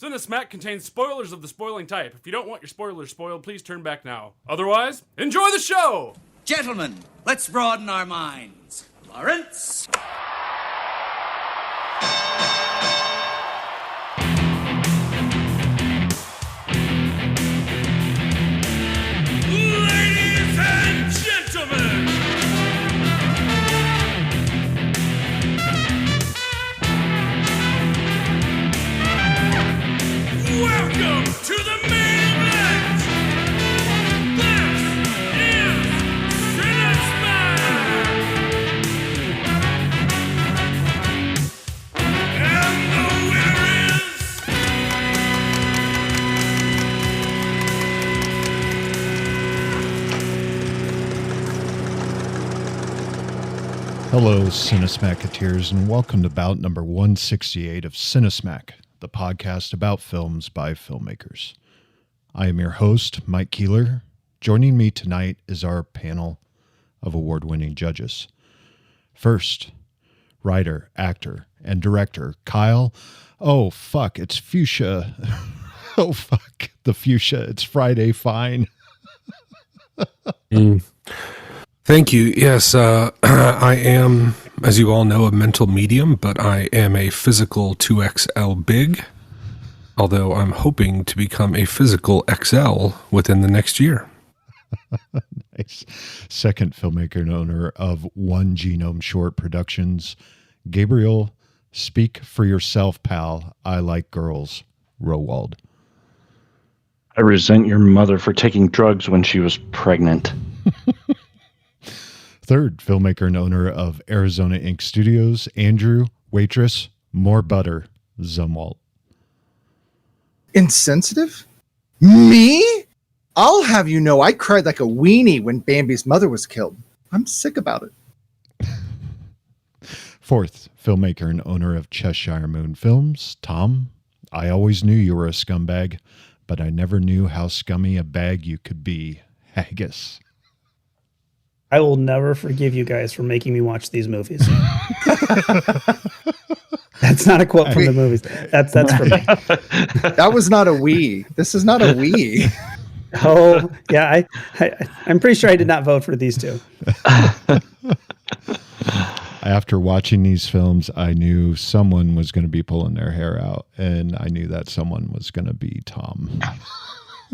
Cinesmack contains spoilers of the spoiling type. If you don't want your spoilers spoiled, please turn back now. Otherwise, enjoy the show! Gentlemen, let's broaden our minds. Lawrence? Ladies and gentlemen! Welcome to the main event! This is Cinesmack! And the winner is... Hello, Cinesmacketeers, and welcome to bout number 168 of Cinesmack, the podcast about films by filmmakers. I am your host, Mike Keeler. Joining me tonight is our panel of award-winning judges. First, writer, actor, and director Kyle. Oh, fuck, it's Fuchsia. Oh, fuck, the Fuchsia. It's Friday, fine. Thank you. Yes, I am, as you all know, a mental medium, but I am a physical 2XL big, although I'm hoping to become a physical XL within the next year. Nice. Second filmmaker and owner of One Genome Short Productions, Gabriel, speak for yourself, pal. I like girls. Rowald. I resent your mother for taking drugs when she was pregnant. Third filmmaker and owner of Arizona Inc. Studios, Andrew, waitress, more butter, Zumwalt. Insensitive? Me? I'll have you know I cried like a weenie when Bambi's mother was killed. I'm sick about it. Fourth filmmaker and owner of Cheshire Moon Films, Tom. I always knew you were a scumbag, but I never knew how scummy a bag you could be. Haggis. I will never forgive you guys for making me watch these movies. That's not a quote from the movies. That's for me. That was not a we. This is not a we. Oh, yeah. I'm pretty sure I did not vote for these two. After watching these films, I knew someone was going to be pulling their hair out, and I knew that someone was going to be Tom.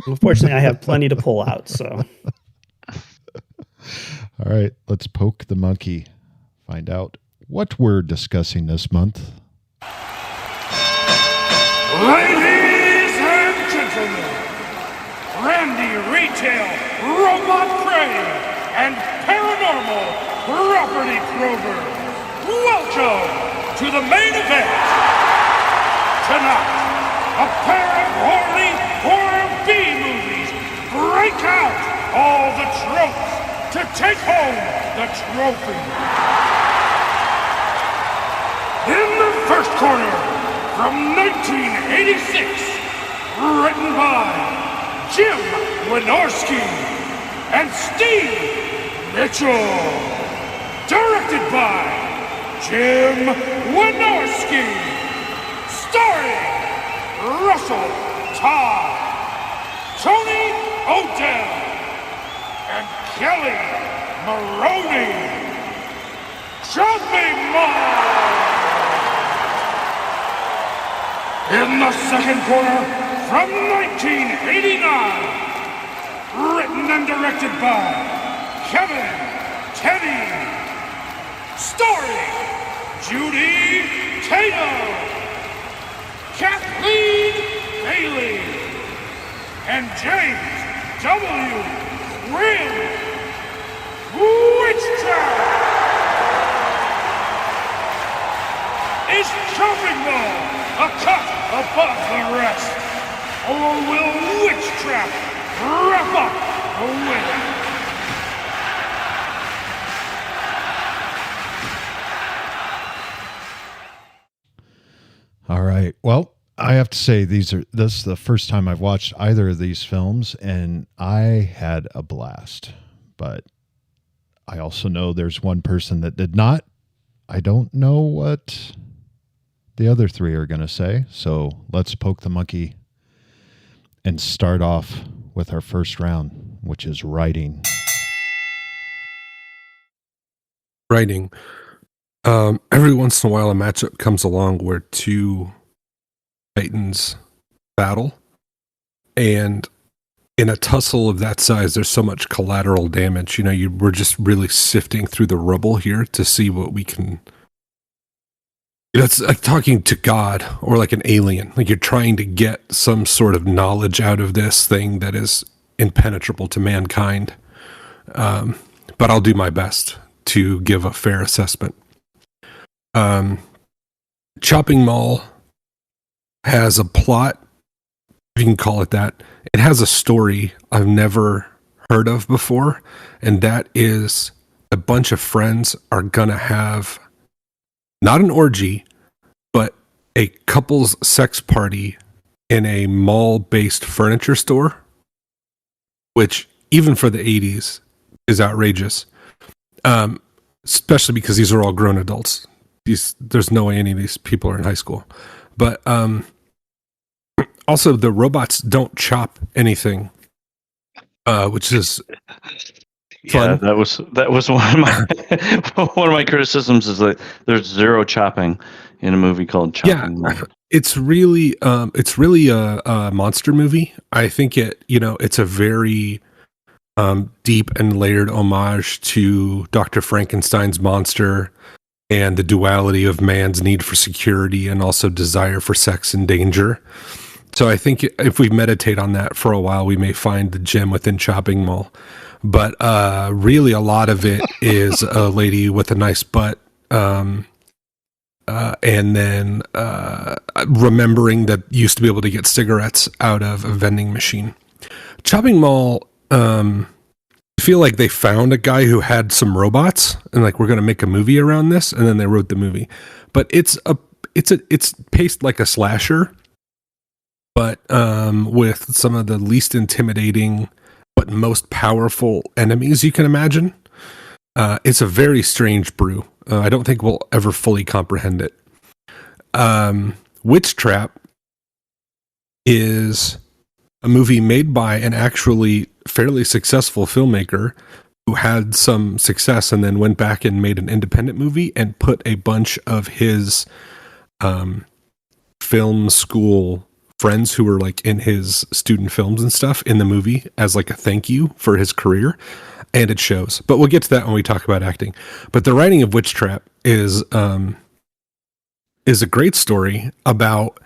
Unfortunately, I have plenty to pull out, so... All right, let's poke the monkey. Find out what we're discussing this month. Ladies and gentlemen, Randy Retail, Robot Prey, and Paranormal Property Prover, welcome to the main event. Tonight, a pair of horny horror B-movies break out all the tropes to take home the trophy. In the first corner, from 1986, written by Jim Wynorski and Steve Mitchell, directed by Jim Wynorski, starring Russell Todd, Tony O'Dell, and Kelly Maroney. Drop me more! In the second corner, from 1989, written and directed by Kevin Teddy, starring Judy Tato, Kathleen Bailey, and James W. Witchtrap! Is Chopping Ball a cut above the rest? Or will Witchtrap wrap up the winner? All right. Well, I have to say this is the first time I've watched either of these films, and I had a blast. But I also know there's one person that did not. I don't know what the other three are going to say. So let's poke the monkey and start off with our first round, which is writing. Writing. Every once in a while, a matchup comes along where two titans battle, and in a tussle of that size, there's so much collateral damage. You know, we're just really sifting through the rubble here to see what we can. You know, it's like talking to God or like an alien. Like you're trying to get some sort of knowledge out of this thing that is impenetrable to mankind. But I'll do my best to give a fair assessment. Chopping Mall has a plot, if you can call it that. It has a story I've never heard of before, and that is a bunch of friends are gonna have not an orgy, but a couple's sex party in a mall-based furniture store, which even for the 80s is outrageous. Especially because these are all grown adults. There's no way any of these people are in high school. But also the robots don't chop anything, which is fun. Yeah, that was one of my criticisms is that there's zero chopping in a movie called Chopping Mall. It's really a monster movie. I think it's a very deep and layered homage to Dr. Frankenstein's monster and the duality of man's need for security and also desire for sex and danger. So I think if we meditate on that for a while, we may find the gem within Chopping Mall. But really a lot of it is a lady with a nice butt, and then remembering that you used to be able to get cigarettes out of a vending machine. Chopping Mall, I feel like they found a guy who had some robots and like, we're going to make a movie around this. And then they wrote the movie, but it's paced like a slasher, but with some of the least intimidating, but most powerful enemies you can imagine. It's a very strange brew. I don't think we'll ever fully comprehend it. Witchtrap is a movie made by an actually fairly successful filmmaker who had some success and then went back and made an independent movie and put a bunch of his film school friends who were like in his student films and stuff in the movie as like a thank you for his career, and it shows. But we'll get to that when we talk about acting. But the writing of Witchtrap is a great story about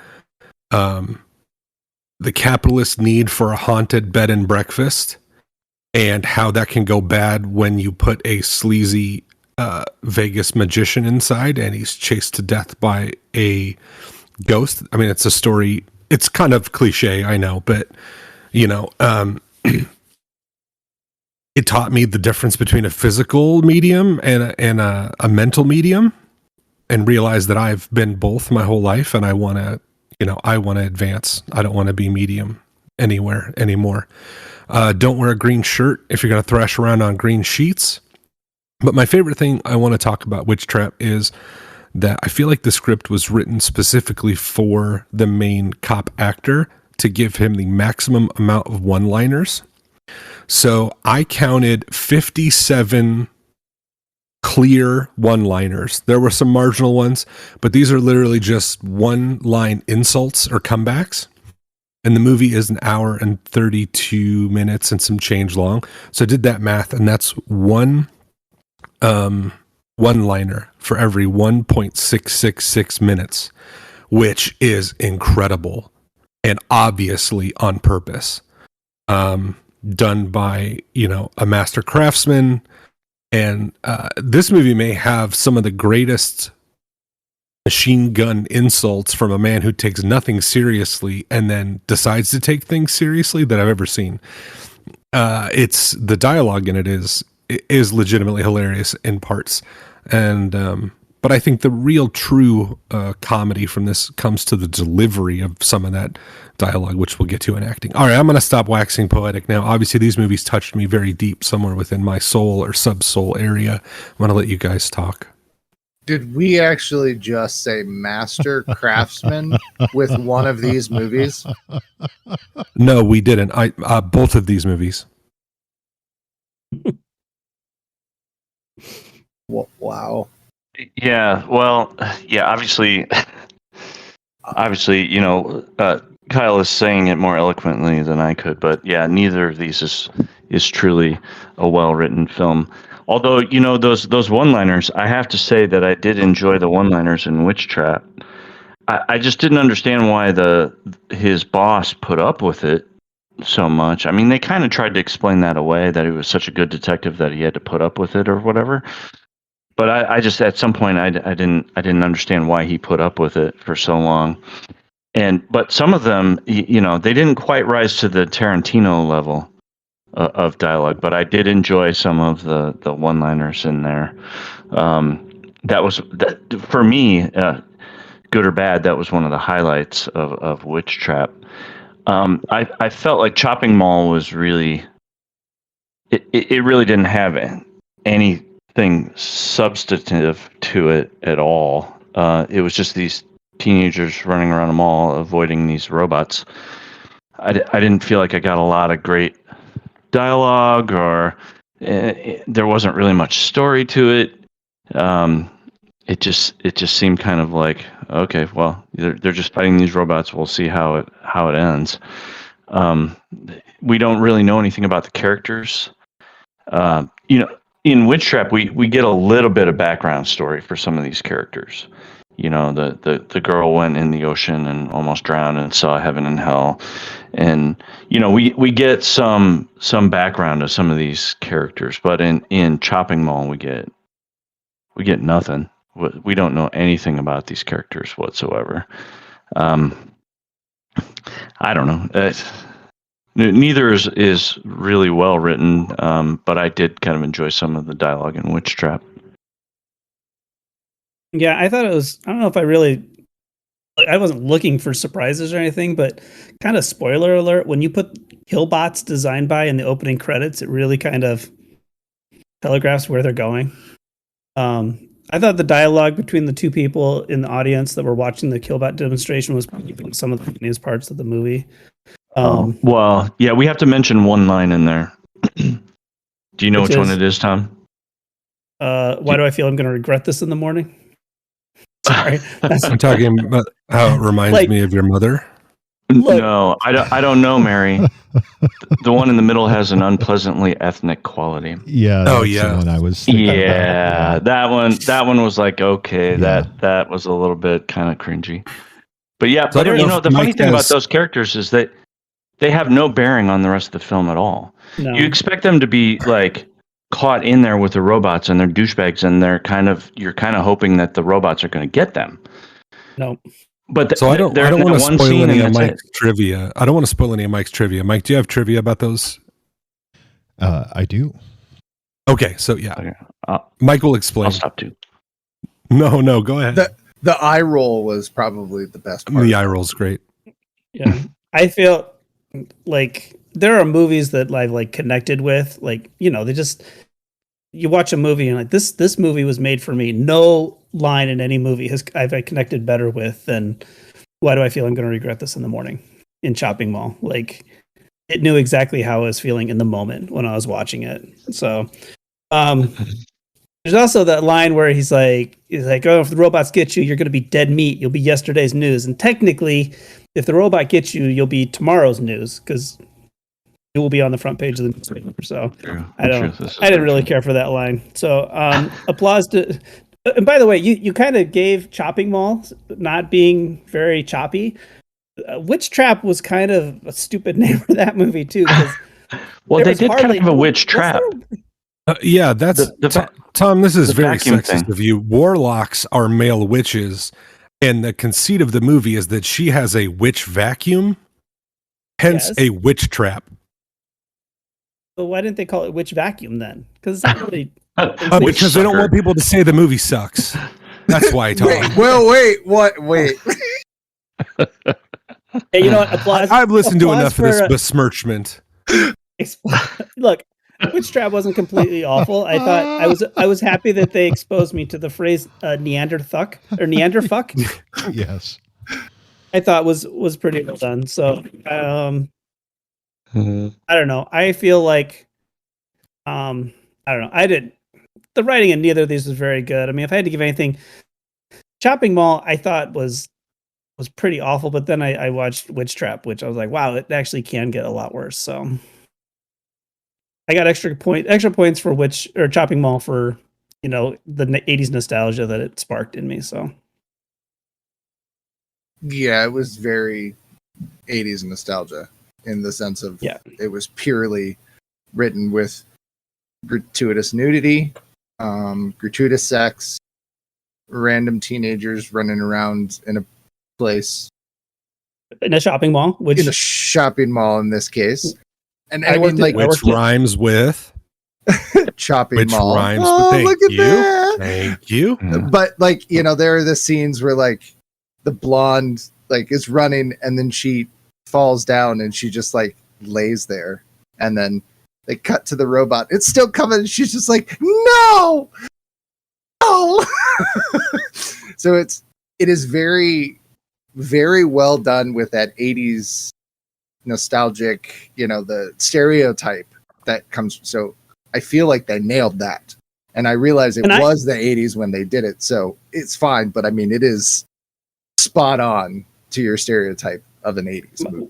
the capitalist need for a haunted bed and breakfast and how that can go bad when you put a sleazy Vegas magician inside and he's chased to death by a ghost. I mean, it's a story. It's kind of cliche, I know, but it taught me the difference between a physical medium and a mental medium, and realized that I've been both my whole life, and I want to advance. I don't want to be medium anywhere anymore. Don't wear a green shirt if you're going to thrash around on green sheets. But my favorite thing I want to talk about Witchtrap is that I feel like the script was written specifically for the main cop actor to give him the maximum amount of one-liners. So I counted 57 clear one-liners. There were some marginal ones, but these are literally just one-line insults or comebacks. And the movie is an hour and 32 minutes and some change long. So I did that math, and that's one one-liner for every 1.666 minutes, which is incredible and obviously on purpose. Done by, a master craftsman. And this movie may have some of the greatest machine gun insults from a man who takes nothing seriously and then decides to take things seriously that I've ever seen. It's the dialogue in it is legitimately hilarious in parts. And but I think the real true comedy from this comes to the delivery of some of that dialogue, which we'll get to in acting. All right, I'm going to stop waxing poetic now. Obviously, these movies touched me very deep, somewhere within my soul or sub-soul area. I'm going to let you guys talk. Did we actually just say master craftsman with one of these movies? No, we didn't. Both of these movies. Wow. Yeah, well, yeah, obviously, Kyle is saying it more eloquently than I could, but yeah, neither of these is truly a well-written film. Although, those one-liners, I have to say that I did enjoy the one-liners in Witchtrap. I just didn't understand why his boss put up with it so much. I mean, they kind of tried to explain that away, that he was such a good detective that he had to put up with it or whatever. But I just, at some point, I didn't understand why he put up with it for so long. But some of them, they didn't quite rise to the Tarantino level of dialogue. But I did enjoy some of the one-liners in there. For me, good or bad, that was one of the highlights of Witchtrap. I felt like Chopping Mall was really, it really didn't have anything substantive to it at all. It was just these teenagers running around a mall avoiding these robots. I didn't feel like I got a lot of great dialogue, or there wasn't really much story to it. It just seemed kind of like, okay, well, they're just fighting these robots. We'll see how it ends. We don't really know anything about the characters. In Witchtrap, we get a little bit of background story for some of these characters. The girl went in the ocean and almost drowned and saw heaven and hell, and we get some background of some of these characters. But in Chopping Mall, we get nothing. We don't know anything about these characters whatsoever. I don't know. Neither is really well written, but I did kind of enjoy some of the dialogue in Witchtrap. Yeah, I thought it was. I don't know if I wasn't looking for surprises or anything, but kind of spoiler alert. When you put Killbots designed by in the opening credits, it really kind of telegraphs where they're going. I thought the dialogue between the two people in the audience that were watching the Killbot demonstration was probably some of the funniest parts of the movie. Well, yeah, we have to mention one line in there. Do you know which one it is, Tom? Why do I feel I'm going to regret this in the morning? Sorry. I'm talking about how it reminds me of your mother. Look. No, I don't know, Mary. The one in the middle has an unpleasantly ethnic quality. Yeah. Oh, yeah. The one I was thinking about. That one was like, okay, that was a little bit kind of cringy. But yeah, So but the funny thing about those characters is that they have no bearing on the rest of the film at all. No. You expect them to be like caught in there with the robots and they're douchebags, and you're kind of hoping that the robots are going to get them. No. But So I don't want to spoil any of Mike's trivia. I don't want to spoil any of Mike's trivia. Mike, do you have trivia about those? I do. Okay, so yeah. Okay. Mike will explain. I'll stop too. No, go ahead. The eye roll was probably the best part. The eye roll's great. Yeah. I feel like there are movies that I've like connected with, like, you watch a movie and like this movie was made for me. No line in any movie I've connected better with than why do I feel I'm going to regret this in the morning in Chopping Mall. Like, it knew exactly how I was feeling in the moment when I was watching it. So, there's also that line where he's like, oh, if the robots get you, you're going to be dead meat. You'll be yesterday's news. And technically, if the robot gets you, you'll be tomorrow's news, because it will be on the front page of the newspaper. So I didn't really care for that line. So applause to. And by the way, you kind of gave Chopping Mall not being very choppy. Witchtrap was kind of a stupid name for that movie too. Well, they did kind of a witch trap. Yeah, that's Tom. This is very sexist thing of you. Warlocks are male witches, and the conceit of the movie is that she has a witch vacuum, hence a witch trap. But why didn't they call it Witch Vacuum then? Because it's not really. Because they don't want people to say the movie sucks. That's why, Tom. Wait. Hey, you know what? Applause. I've listened to enough of this for, besmirchment. Look, Witchtrap wasn't completely awful. I thought I was happy that they exposed me to the phrase Neanderthuk or Neanderfuck. Yes. I thought was pretty well done. So I don't know. I feel like I don't know. The writing in neither of these was very good. I mean, if I had to give anything, Chopping Mall I thought was pretty awful, but then I watched Witchtrap, which I was like, wow, it actually can get a lot worse. So I got extra points for Chopping Mall for, the 80s nostalgia that it sparked in me. So Yeah, it was very 80s nostalgia in the sense of it was purely written with gratuitous nudity, gratuitous sex, random teenagers running around in a place. In a shopping mall, in a shopping mall in this case. And I mean, like, which rhymes with chopping which mall. rhymes oh, with look at you. that. Thank you. But like, there are the scenes where like the blonde like is running and then she falls down and she just like lays there, and then they cut to the robot. It's still coming. And she's just like, no. So it is very, very well done with that 80s nostalgic, the stereotype that comes. So I feel like they nailed that. And I realize it was the 80s when they did it. So it's fine. But I mean, it is spot on to your stereotype of an 80s movie.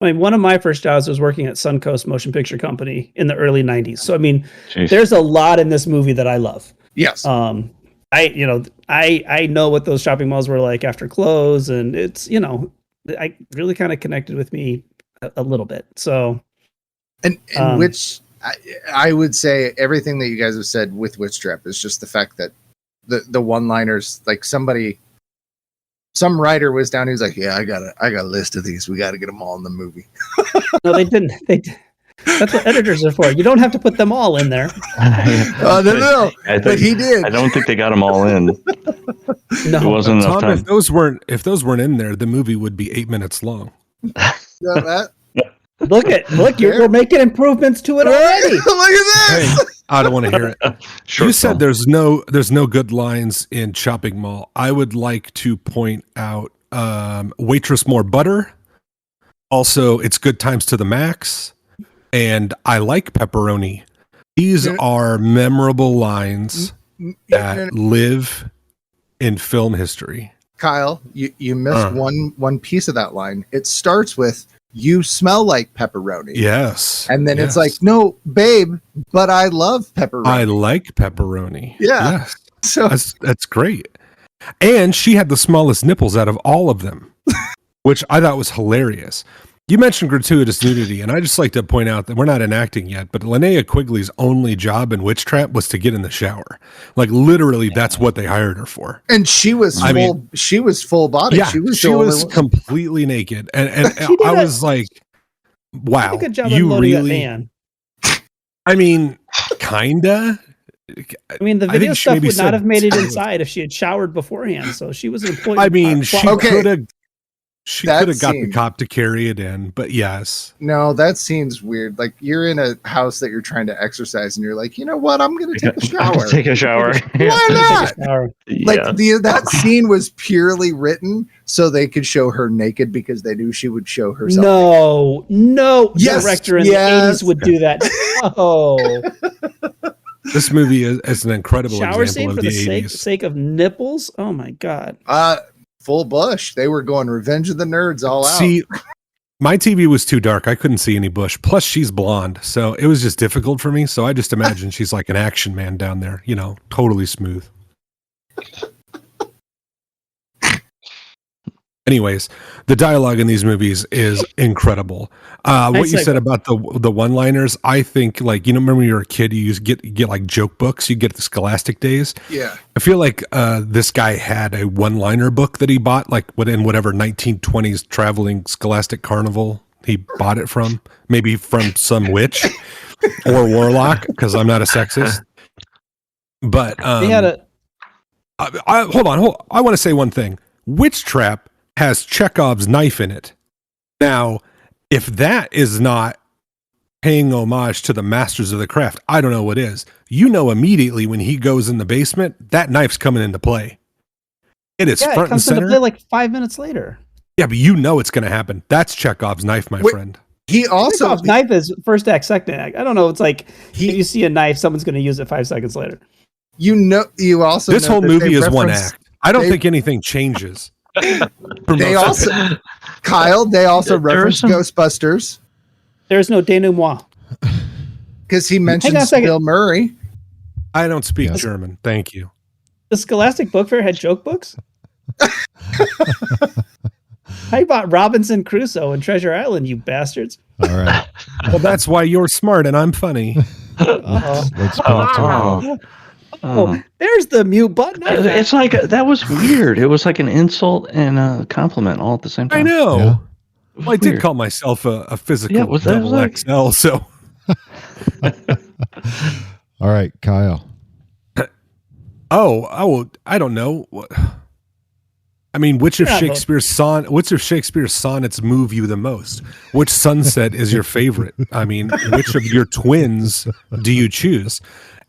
I mean, one of my first jobs was working at Suncoast Motion Picture Company in the early 90s. So, I mean, there's a lot in this movie that I love. Yes. I know what those shopping malls were like after close, and it's, I really kind of connected with me a little bit. So, and which I would say everything that you guys have said with Witchtrap is just the fact that the one-liners, like some writer was down. He was like, "Yeah, I got a list of these. We got to get them all in the movie." No, they didn't. That's what editors are for. You don't have to put them all in there. No. But he did. I don't think they got them all in. No, it wasn't enough time. If those weren't in there, the movie would be 8 minutes long. Look, we're making improvements to it already. Look at this. Hey, I don't want to hear it. You said there's no good lines in Shopping Mall. I would like to point out waitress more butter. Also, it's good times to the max. And I like pepperoni. These are memorable lines that live in film history. Kyle, you missed one piece of that line. It starts with, "You smell like pepperoni." Yes. And then it's like, "No, babe, but I love pepperoni." I like pepperoni. Yeah. Yes. So that's great. And she had the smallest nipples out of all of them, which I thought was hilarious. You mentioned gratuitous nudity, and I just like to point out that we're not enacting yet, but Linnea Quigley's only job in Witchtrap was to get in the shower. Like literally, that's what they hired her for. And she was she was full body. Yeah, she was completely naked, and I was like, "Wow, did a good job you unloading really?" That van. I mean, kinda. I mean, the video stuff would not have made it inside if she had showered beforehand. So she was an employee. I mean, she could have. She could have got scene. the cop to carry it in, but yes. No, that scene's weird. Like you're in a house that you're trying to exercise, and you're like, you know what? I'm going to take a shower. Take a shower. Why not? Like Yeah. that scene was purely written so they could show her naked because they knew she would show herself. No Yes, director in the 80s would do that. Oh, This movie is an incredible shower example scene of for the the 80s. sake of nipples. Oh my god. Full bush. They were going Revenge of the Nerds all out. See, my TV was too dark. I couldn't see any bush. Plus, she's blonde, so it was just difficult for me. So I just imagine she's like an action man down there, totally smooth. Anyways, the dialogue in these movies is incredible. What you said about the one-liners, I think, like, remember when you were a kid, you used get like joke books, you get the Scholastic Days. Yeah. I feel like this guy had a one-liner book that he bought, like in whatever 1920s traveling Scholastic Carnival he bought it from, maybe from some witch or warlock, because I'm not a sexist. But He had hold on. I want to say one thing. Witchtrap has Chekhov's knife in it. Now, if that is not paying homage to the masters of the craft. I don't know what is. You know immediately when he goes in the basement, that knife's coming into play. It is Yeah, it front and comes into center. play like 5 minutes later. Yeah, but you know it's going to happen. That's Chekhov's knife, my friend. He also Chekhov's knife is first act, second act. I don't know. It's like if you see a knife, someone's going to use it 5 seconds later. you also This know whole that movie they is one reference- act. I don't they- think anything changes. They also Kyle. They also There are reference some- Ghostbusters There's no denouement. because he Hang on a mentions second. Bill Murray. I don't speak Yes. German. Thank you. The Scholastic Book Fair had joke books. I bought Robinson Crusoe and Treasure Island, you bastards. All right. Well, that's why you're smart and I'm funny. Let's go to Oh, there's the mute button. It's like that was weird. It was like an insult and a compliment all at the same time. I know. Yeah. Well, I did Weird. call myself a physical Yeah, was that double like- XL, so All right, Kyle. I don't know. I mean, which of Shakespeare's sonnets move you the most? Which sunset is your favorite? I mean, which of your twins do you choose?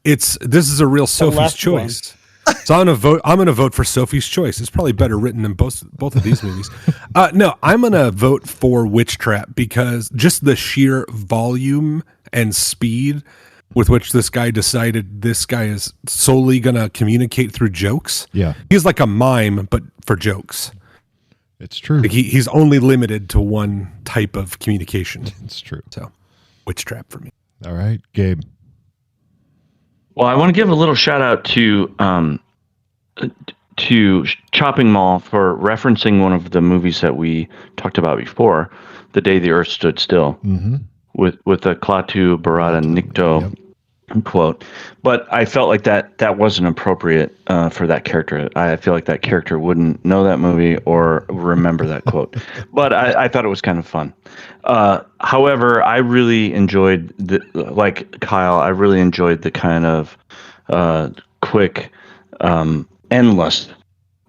This is a real Sophie's left choice. So I'm gonna vote for Sophie's Choice. It's probably better written than both of these movies. No, I'm gonna vote for Witchtrap because just the sheer volume and speed with which this guy decided this guy is solely gonna communicate through jokes. Yeah, He's like a mime, but for jokes. it's true. Like he's only limited to one type of communication. It's true. So, Witchtrap for me. All right, Gabe. Well, I want to give a little shout out to Chopping Mall for referencing one of the movies that we talked about before, The Day the Earth Stood Still, with the Klaatu Barada Nikto quote. But I felt like that wasn't appropriate for that character. I feel like that character wouldn't know that movie or remember that quote. But I thought it was kind of fun. However, I really enjoyed like Kyle, I really enjoyed the kind of quick, endless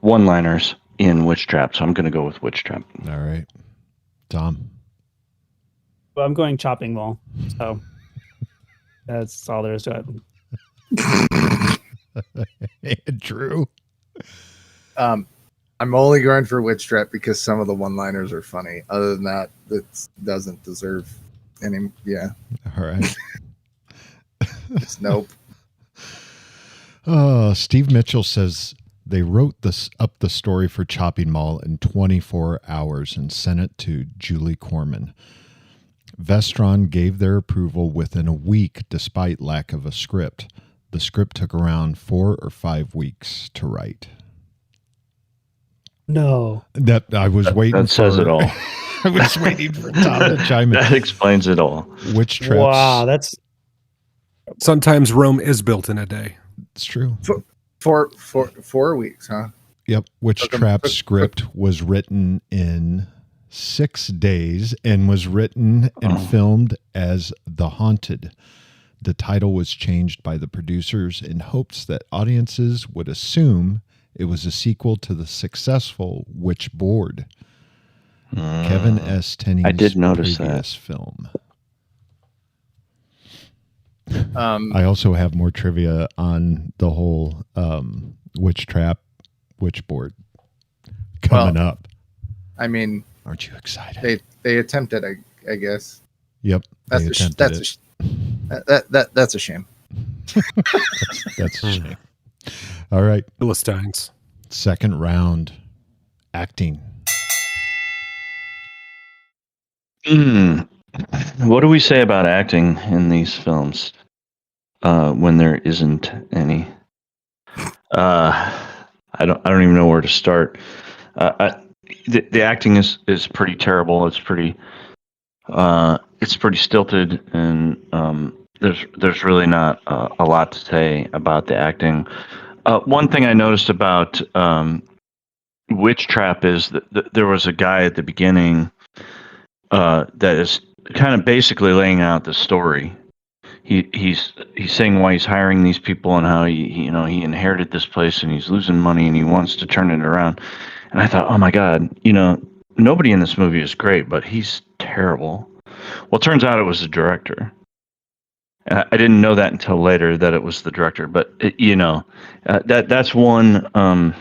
one-liners in Witchtrap. So I'm going to go with Witchtrap. All right, Tom. Well, I'm going chopping mall. So that's all there is to it. Drew. I'm only going for Witchtrap because some of the one-liners are funny. Other than that, it doesn't deserve any. Yeah, All right. just nope. Steve Mitchell says they wrote up the story for Chopping Mall in 24 hours and sent it to Julie Corman. Vestron gave their approval within a week despite lack of a script. The script took around 4 or 5 weeks to write. No. That I was waiting That says it all. I was waiting for Tom to chime in. That explains it all. Witchtraps. Wow, that's Sometimes Rome is built in a day. It's true. 4 weeks, huh? Yep. Witchtrap's script was written in 6 days and was written and filmed as The Haunted. The title was changed by the producers in hopes that audiences would assume it was a sequel to the successful Witch Board, Kevin S. Tenney's I did notice previous film. Um, I also have more trivia on the whole Witchtrap Witch Board coming up. I mean, Aren't you excited? they attempted, I guess. Yep. That's they a, attempted that's it. that's a shame. That's a shame. All right. Philistines. Second round. Acting. What do we say about acting in these films when there isn't any? I don't even know where to start. The acting is pretty terrible. It's pretty stilted, and there's really not a lot to say about the acting. One thing I noticed about Witchtrap is that there was a guy at the beginning that is kind of basically laying out the story. He's saying why he's hiring these people and how he inherited this place and he's losing money and he wants to turn it around. And I thought, oh my God, nobody in this movie is great, but he's terrible. Well, it turns out it was the director. I didn't know that until later that it was the director. But that's one.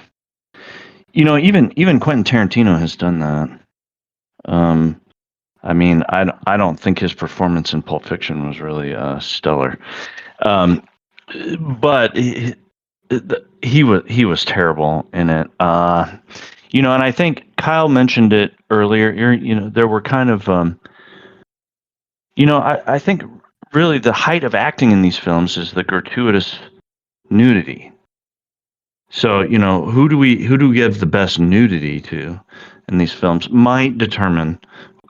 Even Quentin Tarantino has done that. I mean, I don't think his performance in Pulp Fiction was really stellar, but he was terrible in it. And I think Kyle mentioned it earlier. There were kind of, I think really the height of acting in these films is the gratuitous nudity. So who do we give the best nudity to in these films might determine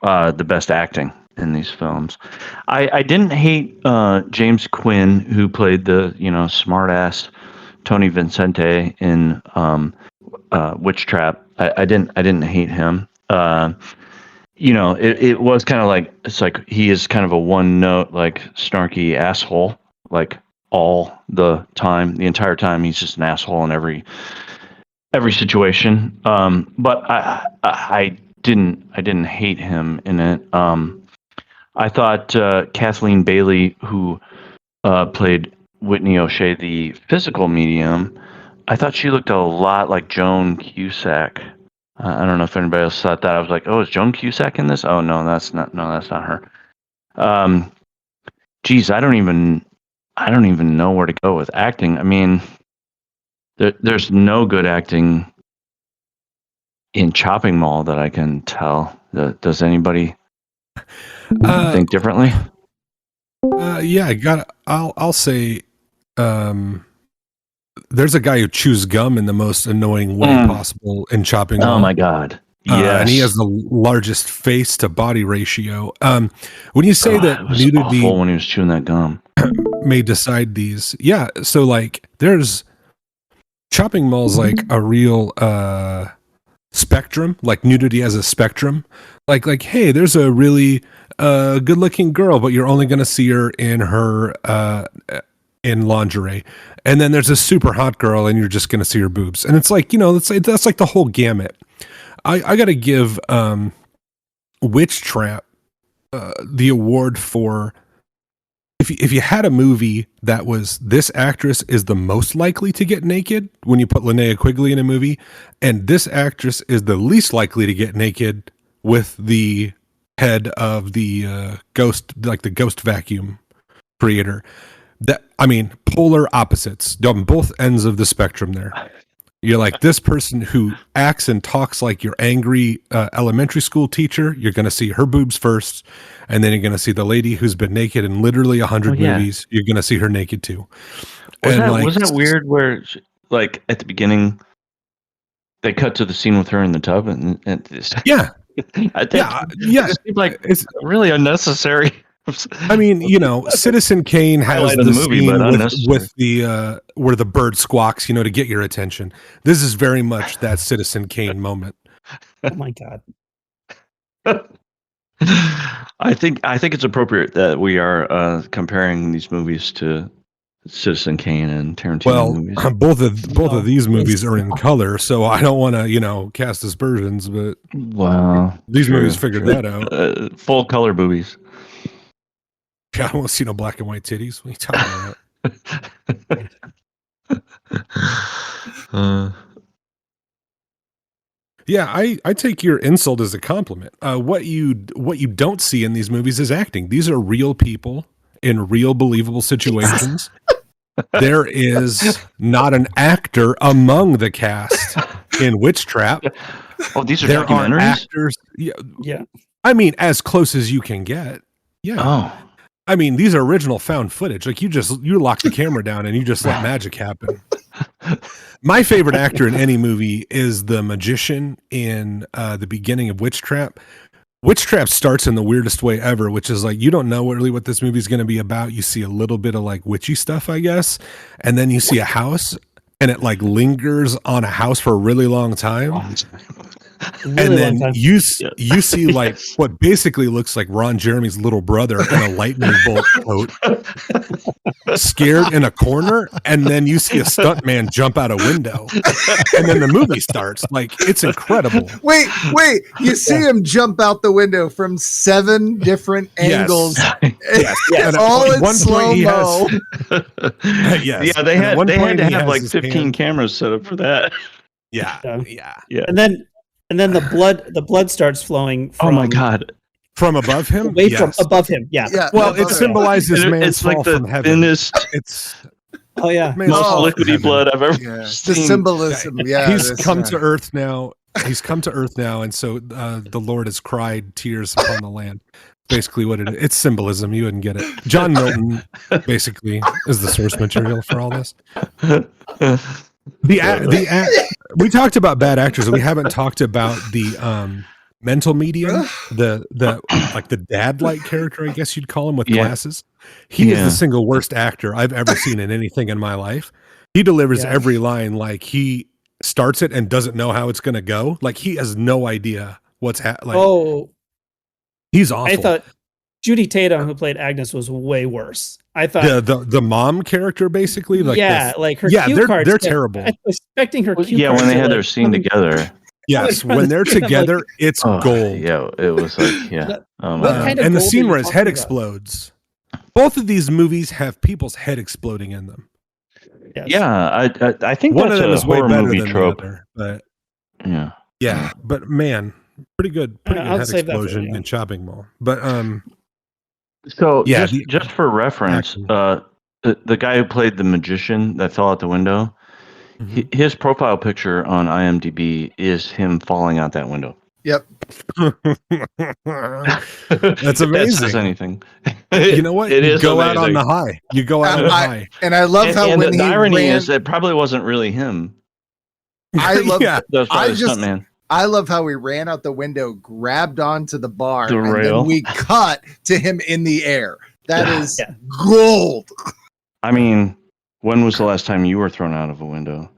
the best acting in these films. I didn't hate James Quinn, who played the smart ass Tony Vincente in Witchtrap. I didn't hate him. It was kind of like, it's like he is kind of a one note like snarky asshole like all the time. The entire time he's just an asshole in every situation. But I didn't hate him in it. I thought Kathleen Bailey, who played Whitney O'Shea, the physical medium, I thought she looked a lot like Joan Cusack. I don't know if anybody else thought that. I was like, oh, is Joan Cusack in this? Oh no, that's not her. Geez, I don't even know where to go with acting. I mean, there's no good acting in Chopping Mall that I can tell. Does anybody think differently? Yeah, I'll say, there's a guy who chews gum in the most annoying way possible in Chopping Mall. Oh my God. Yes. And he has the largest face to body ratio. When you say that it was nudity awful when he was chewing that gum may decide these. Yeah. So like there's Chopping Mall's like a real, spectrum, like nudity as a spectrum. Like, hey, there's a really good looking girl, but you're only going to see her in her in lingerie. And then there's a super hot girl and you're just going to see her boobs. And it's like, that's like the whole gamut. I got to give Witchtrap the award for if you had a movie that was this actress is the most likely to get naked when you put Linnea Quigley in a movie, and this actress is the least likely to get naked with the head of the ghost, like the ghost vacuum creator. Polar opposites on both ends of the spectrum there. You're like this person who acts and talks like your angry elementary school teacher. You're going to see her boobs first, and then you're going to see the lady who's been naked in literally 100 movies. You're going to see her naked too. Wasn't that weird where, like, at the beginning, they cut to the scene with her in the tub? Yeah. I think it seemed like it's really unnecessary. I mean, Citizen Kane has the movie, scene with the where the bird squawks, to get your attention. This is very much that Citizen Kane moment. Oh my God. I think it's appropriate that we are comparing these movies to Citizen Kane and Tarantino movies. Both of these movies are in color, so I don't want to, cast aspersions, but these movies figured that out. Full color movies. Yeah, I won't see no black and white titties. What are you talking about? Yeah, I take your insult as a compliment. What you don't see in these movies is acting. These are real people in real believable situations. There is not an actor among the cast in Witchtrap. Oh, these are there documentaries? Are actors. Yeah. I mean, as close as you can get. Yeah. Oh. I mean, these are original found footage. Like you lock the camera down and you just let magic happen. My favorite actor in any movie is the magician in the beginning of Witchtrap. Witchtrap starts in the weirdest way ever, which is like you don't know really what this movie is going to be about. You see a little bit of like witchy stuff, I guess, and then you see a house, and it like lingers on a house for a really long time. Really And long then time. you see like what basically looks like Ron Jeremy's little brother in a lightning bolt coat, scared in a corner, and then you see a stuntman jump out a window, and then the movie starts. Like, it's incredible. Wait, you see him jump out the window from 7 different angles. Yes. Yes. And All at in one point he slow-mo. has, yes. Yeah, they And at had one they point had to he have has like his 15 hand- cameras set up for that. Yeah, Yeah. yeah. And then the blood starts flowing Oh from my god! From above him, away yes. from above him. Yeah. Yeah. Well, above it him. symbolizes And man's it's like fall the from heaven. thinnest, It's Oh yeah. man's most fall from liquidy heaven. blood I've ever Yeah. The seen. symbolism. Yeah. He's this, come to earth now. He's come to earth now, and so the Lord has cried tears upon the land. Basically, what it is. It's symbolism. You wouldn't get it. John Milton, basically, is the source material for all this. We talked about bad actors. We haven't talked about the mental medium, the like the dad-like character, I guess you'd call him, with glasses. He is the single worst actor I've ever seen in anything in my life. He delivers every line like he starts it and doesn't know how it's going to go. Like, he has no idea what's happening. He's awful. I thought Judy Tatum, who played Agnes, was way worse. I thought the mom character, basically, like like her cue cards. they're terrible. I was expecting her cue Yeah, cards when they to, had like, their scene together. Yes, Like, when they're I'm like, together, it's gold. Yeah, it was like Oh my What god. kind of And the gold scene are where you his head talking about? explodes. Both of these movies have people's head exploding in them. Yes. Yeah, I think One that's of them a is way horror better movie than trope. the other, but Yeah. but man, pretty good I'll head save that for explosion you. in Chopping Mall. But So Yeah, just for reference, the guy who played the magician that fell out the window, his profile picture on IMDb is him falling out that window. Yep. that's If that amazing. says anything. You know what? It you is go out on amazing. the high. You go out on the high. And I love how And when the he irony ran, is it probably wasn't really him. I love Yeah. That was probably I the just- stuntman. I love how he ran out the window, grabbed onto the bar, The and rail. then we cut to him in the air. That Yeah. is Yeah. gold. I mean, when was the last time you were thrown out of a window?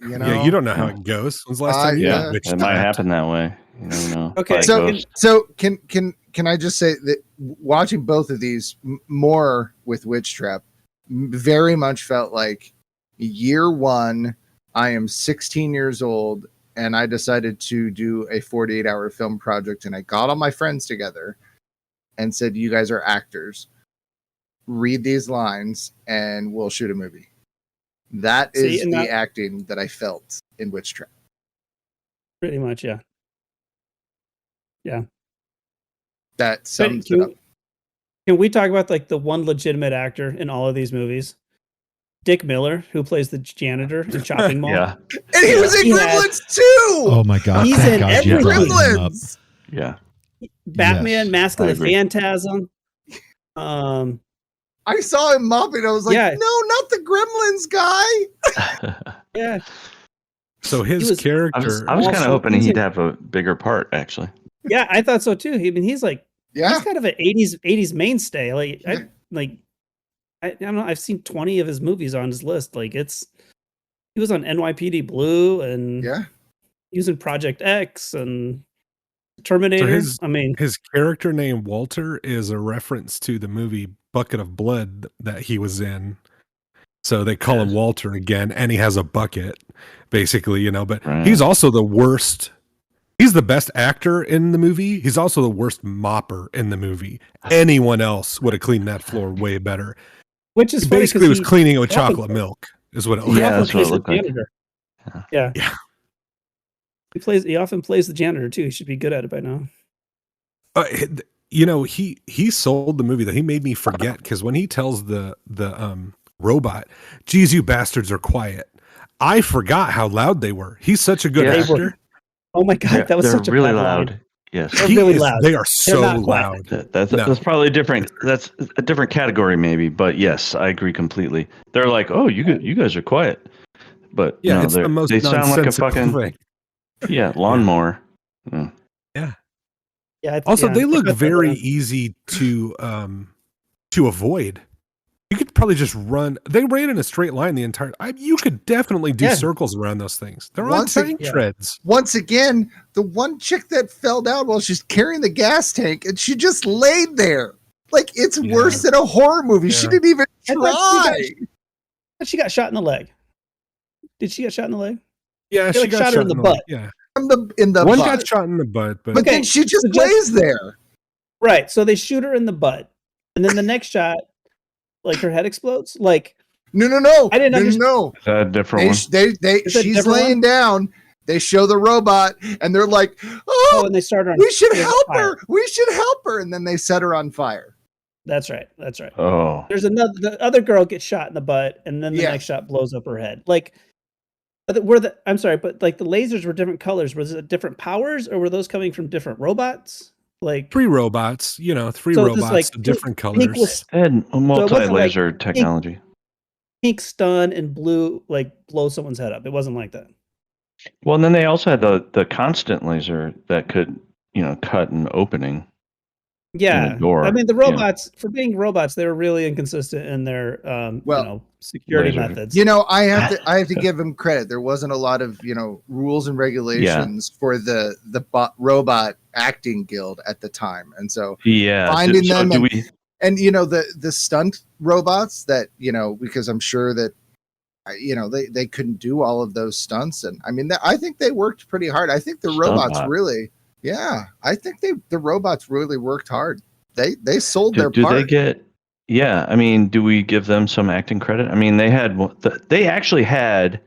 You know. Yeah, you don't know how it goes. When's the last time you yeah. got witch It might trapped? happen that way. You never know. Okay, By a So, ghost. so can I just say that watching both of these more with Witchtrap very much felt like year one. I am 16 years old, and I decided to do a 48-hour film project, and I got all my friends together and said, "You guys are actors. Read these lines, and we'll shoot a movie." That is and the that- acting that I felt in Witchtrap. Pretty much, yeah. That sums it Can, up. can we talk about like the one legitimate actor in all of these movies? Dick Miller, who plays the janitor in Chopping Mall. Yeah, And he was in He had- Gremlins too. Oh my God! He's thank in God you brought him up. Gremlins. yeah. Batman, Yes, Mask of I the agree. Phantasm. I saw him mopping. I was like, Yeah. no, not the Gremlins guy. Yeah. So his He was- character. I was kind of Also, hoping he's he'd in- have a bigger part, actually. Yeah, I thought so too. I mean, he's Yeah. kind of an 80s mainstay. I don't know. I've seen 20 of his movies on his list. Like he was on NYPD Blue and Yeah. he was in Project X and Terminator. his- I mean, His character name Walter is a reference to the movie Bucket of Blood that he was in. So they call him Walter again, and he has a bucket, basically, but Right. he's also the worst. He's the best actor in the movie. He's also the worst mopper in the movie. Anyone else would have cleaned that floor way better. which is He funny basically was 'cause cleaning it with he often- chocolate milk, is what it he was. Yeah, often that's what it plays the looked like. janitor. Yeah. Yeah. He often plays the janitor too. He should be good at it by now. He sold the movie that he made me forget, because when he tells the robot, "Geez, you bastards are quiet," I forgot how loud they were. He's such a good Yeah. actor. Oh my god, that was They're such a really bad loud. line. Yes. They're really loud. They are They're so not quiet. loud. That's No. that's probably different. That's a different category, maybe. But yes, I agree completely. They're like, "Oh, you guys are quiet," but Yeah, no, it's the most they sound like a nonsensical fucking thing. lawnmower. Yeah. Also, yeah, they I look got that very down. easy to avoid. You could probably just run. They ran in a straight line the entire. You could definitely do circles around those things. They're on tank treads. Once again, the one chick that fell down while she's carrying the gas tank, and she just laid there. Like, it's worse than a horror movie. She didn't even try. She got shot in the leg. Did she get shot in the leg? Yeah, she got shot her in the butt. Yeah, in the one butt. got shot in the butt, but then she just lays there. Right. So they shoot her in the butt, and then the next shot, like her head explodes. Like no. I didn't understand. No. Is that a different one? She's laying down. They show the robot, and they're like, "Oh, and they start her. We should help her. We should help her." And then they set her on fire. That's right. Oh, there's the other girl gets shot in the butt, and then the next shot blows up her head. Like, I'm sorry, but like the lasers were different colors. Was it different powers, or were those coming from different robots? Like 3 robots, three robots of different colors. And multi-laser technology. Pink stun and blue like blow someone's head up. It wasn't like that. Well, and then they also had the constant laser that could, cut an opening. Yeah, door. I mean the robots for being robots, they were really inconsistent in their security methods. I have to give them credit. There wasn't a lot of rules and regulations for the robot acting guild at the time, and so finding them and the stunt robots that because I'm sure that they couldn't do all of those stunts, and I mean I think they worked pretty hard. I think the robots really. Yeah, I think the robots really worked hard. They sold their part. Do they get? Yeah, I mean, do we give them some acting credit? I mean, they actually had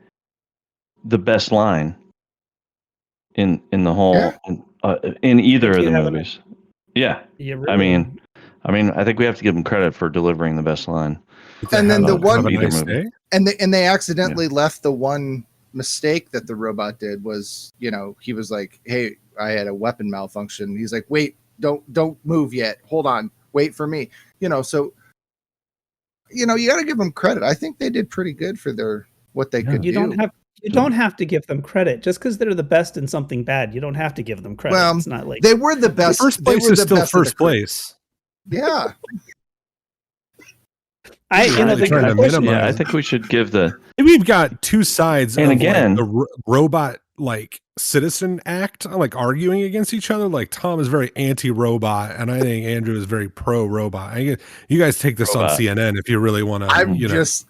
the best line in the whole in either of the movies. Yeah, really? I mean, I think we have to give them credit for delivering the best line. And then the one movie. And they accidentally left the one mistake that the robot did was he was like, hey, I had a weapon malfunction. He's like, wait, don't move yet, hold on, wait for me, so you got to give them credit. I think they did pretty good for what they could do. You don't have to give them credit just because they're the best in something bad. You don't have to give them credit. Well, it's not like they were the best. First place is still first place. Yeah. I think we should give we've got two sides and of again the robot citizen act arguing against each other. Like Tom is very anti-robot and I think Andrew is very pro-robot. You guys take this on CNN if you really want to.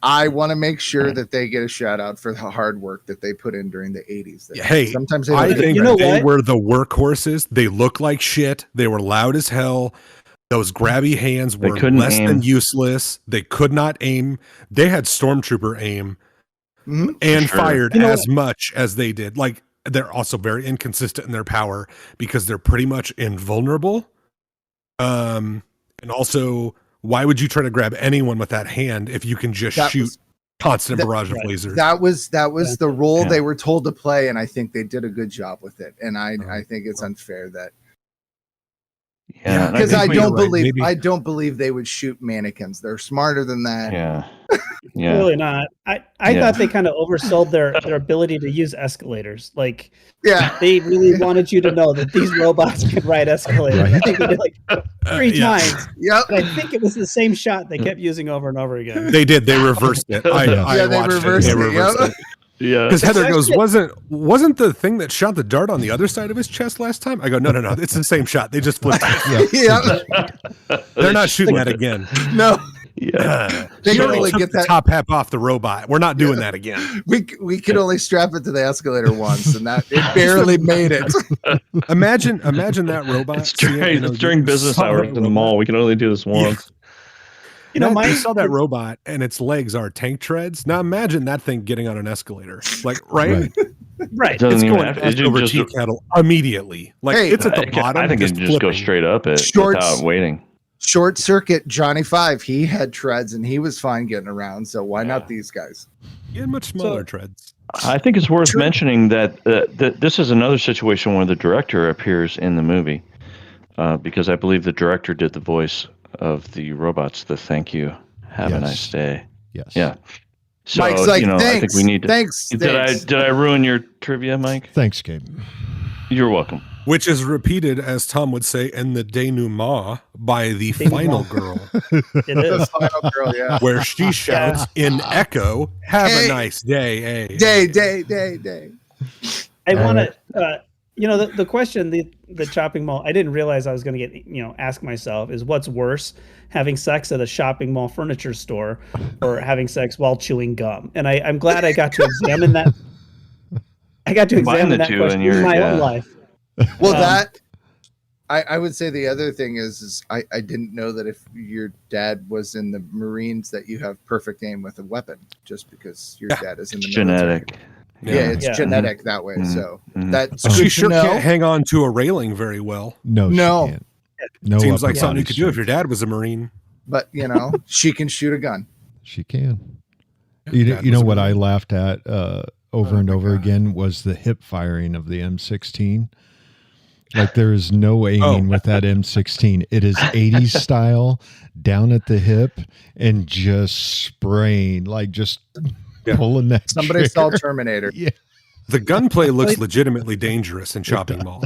I want to make sure that they get a shout out for the hard work that they put in during the 80s. Hey, sometimes I think they were the workhorses. They look like shit. They were loud as hell. Those grabby hands were less than useless. They could not aim. They had stormtrooper aim and fired as much as they did. Like, they're also very inconsistent in their power because they're pretty much invulnerable. And also, why would you try to grab anyone with that hand if you can just shoot constant barrage of lasers? That was the role they were told to play, and I think they did a good job with it. And I think it's unfair that. Because I don't believe they would shoot mannequins. They're smarter than that. Yeah. Really not. I thought they kind of oversold their ability to use escalators. Like, they really wanted you to know that these robots could ride escalators. Right. I think they did like 3 times. Yep. And I think it was the same shot they kept using over and over again. They did. They reversed it. They reversed it. Yeah, because Heather goes, wasn't the thing that shot the dart on the other side of his chest last time? I go, no, it's the same shot. They just flipped it. They're not shooting that again. No. Yeah, they can only get that top half off the robot. We're not doing that again. We could only strap it to the escalator once, and that it barely made it. Imagine that robot. It's during business hours in the mall. We can only do this once. I saw that robot and its legs are tank treads. Now imagine that thing getting on an escalator. Like, right? Right. It's going over tea kettle immediately. Like, it's at the bottom. I think it just go straight up it without waiting. Short Circuit, Johnny 5, he had treads and he was fine getting around. So why not these guys? He had much smaller treads. I think it's worth mentioning that this is another situation where the director appears in the movie because I believe the director did the voice of the robots, the thank you, have a nice day. Yes. Yeah. So, Mike's like, thanks, I think we need to. Thanks. Did I ruin your trivia, Mike? Thanks, Gabe. You're welcome. Which is repeated, as Tom would say, in the denouement by the final girl, It is. The final girl, yeah. where she shouts in echo, "Have Hey. a nice day, eh?" Day. I want to, the question, the chopping mall, I didn't realize I was going to get, ask myself is what's worse, having sex at a shopping mall furniture store or having sex while chewing gum? And I'm glad I got to examine that. I got to Combine examine the that two question in your- in my yeah. own life. Well, that I would say the other thing is I didn't know that if your dad was in the Marines that you have perfect aim with a weapon just because your dad is in the military. Genetic. Yeah, it's Yeah. genetic that way. Mhm. So Mhm. that's She good sure to know. can't hang on to a railing very well. No, No. she can't. No, Seems upper like something you body could do if your strength. dad was a Marine. But she can shoot a gun. She can. Dad You was know a what Marine. I laughed at over Oh and my over God. again was the hip firing of the M16. Like there is no aiming with that M16. It is 80s style, down at the hip, and just spraying, like just pulling that. Somebody saw trigger. Terminator. Yeah. The gunplay looks legitimately dangerous in Shopping Mall.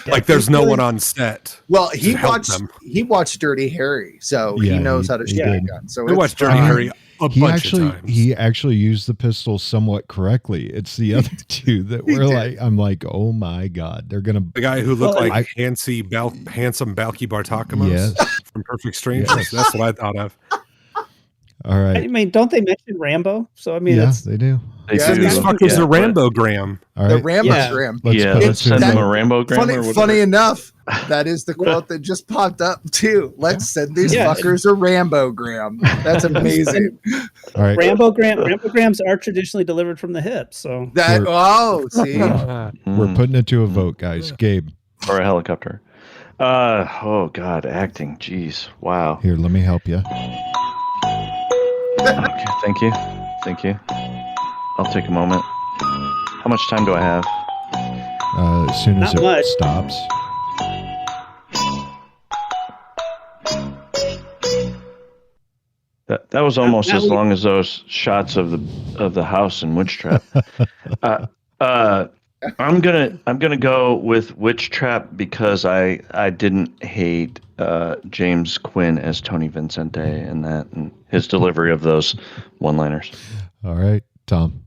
Like there's no one on set. Well, he to help watched them. he watched Dirty Harry, so Yeah, he knows he- how to he shoot a did. gun. So We it's watched Dirty fine. Harry a bunch of times. He actually used the pistol somewhat correctly. It's the other two that were did. like, I'm like, oh my God, they're gonna. The guy who looked Well, like handsome Balky Bartakamos Yes. from Perfect Strangers. Yes. That's what I thought of. All I right. mean, don't they mention Rambo? So, I mean, Yeah, it's they do. They Yeah, do. These fuckers Yeah, are but- Rambo Graham. All The right. Rambo Yeah. Graham. Let's Yeah, put it let's to send the them vote. a Rambo gram or whatever. Funny enough, that is the quote that just popped up too. Let's send these Yeah. fuckers a Rambo gram. That's amazing. All right. Rambograms are traditionally delivered from the hip. So, That see, We're Mm. putting it to a vote, guys. Gabe, Or a helicopter. Oh God, acting. Jeez, wow. here, let me help you. Okay, thank you. I'll take a moment. How much time do I have? As soon as Not it much. stops. That was almost now as we- long as those shots of the house in Witchtrap. I'm gonna go with Witchtrap because I didn't hate James Quinn as Tony Vincente and his delivery of those one-liners. All right, Tom.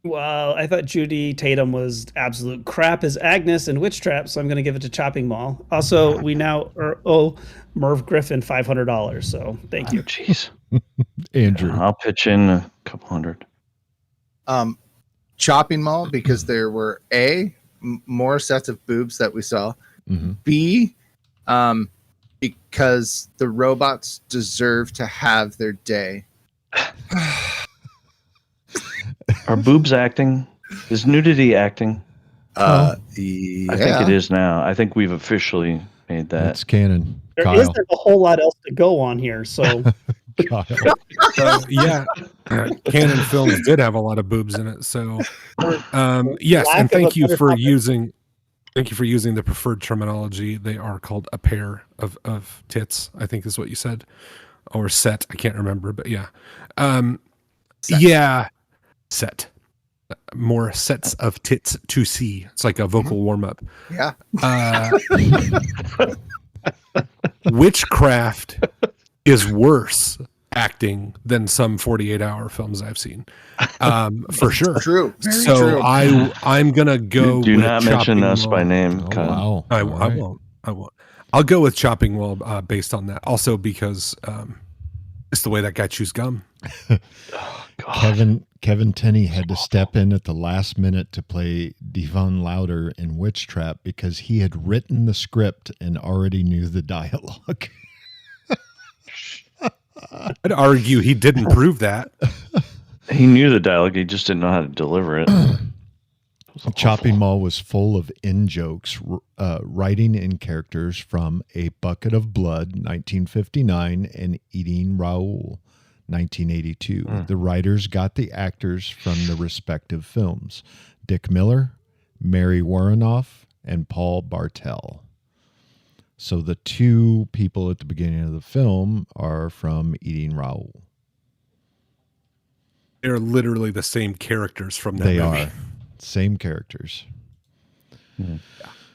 well, I thought Judy Tatum was absolute crap as Agnes in Witchtrap, so I'm going to give it to Chopping Mall. Also, we now owe Merv Griffin $500, so thank you. Jeez, Andrew. I'll pitch in a couple hundred. Chopping Mall because there were more sets of boobs that we saw. Mhm. B, because the robots deserve to have their day. Are boobs acting? Is nudity acting? Yeah. I think it is now. I think we've officially made that. That's canon. There Kyle. not a whole lot else to go on here, so Kyle. Yeah, Canon Films did have a lot of boobs in it. So, yes, lack and of a thank you better for topic. using the preferred terminology. They are called a pair of tits, I think is what you said, or set. I can't remember, but yeah, set. More sets of tits to see. It's like a vocal warm up. Yeah. Witchcraft is worse acting than some 48-hour films I've seen, for sure. True. Very So true. I'm gonna go. Do with not mention Chopping us by Wall. name, Oh, Kyle. wow. I All right. won't. I won't. I'll go with Chopping Wall based on that. Also because it's the way that guy chews gum. Kevin Tenney had to step in at the last minute to play Devon Louder in Witchtrap because he had written the script and already knew the dialogue. I'd argue he didn't prove that. He knew the dialogue. He just didn't know how to deliver it. Chopping Mall was full of in-jokes, writing in characters from A Bucket of Blood, 1959, and Eating Raoul, 1982. The writers got the actors from the respective films. Dick Miller, Mary Warrenoff, and Paul Bartel. So the two people at the beginning of the film are from Eating Raoul. They're literally the same characters from that They movie. are. Same characters.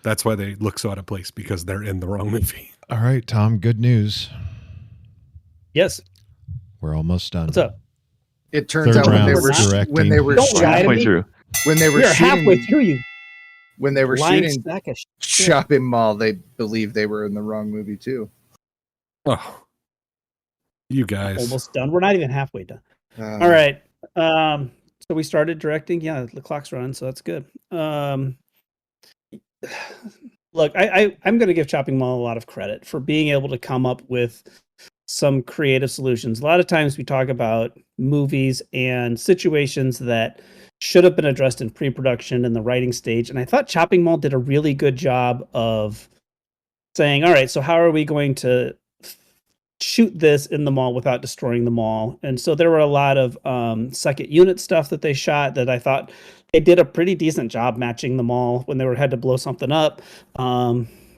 That's why they look so out of place, because they're in the wrong movie. All right, Tom, good news. Yes. We're almost done. What's up? It turns Third out when they round were directing. when they were Don't lie to Halfway me. through. when they were We are halfway shooting through, you when they were lying shooting sack of shit. Shopping Mall, they believed they were in the wrong movie too. Oh, you guys. Almost done. We're not even halfway done. Uh, All right. So we started directing. Yeah, the clock's running, so that's good. Look, I'm going to give Chopping Mall a lot of credit for being able to come up with some creative solutions. A lot of times we talk about movies and situations that should have been addressed in pre-production in the writing stage, and I thought Chopping Mall did a really good job of saying, all right, so how are we going to shoot this in the mall without destroying the mall? And so there were a lot of second unit stuff that they shot that I thought they did a pretty decent job matching the mall when they had to blow something up.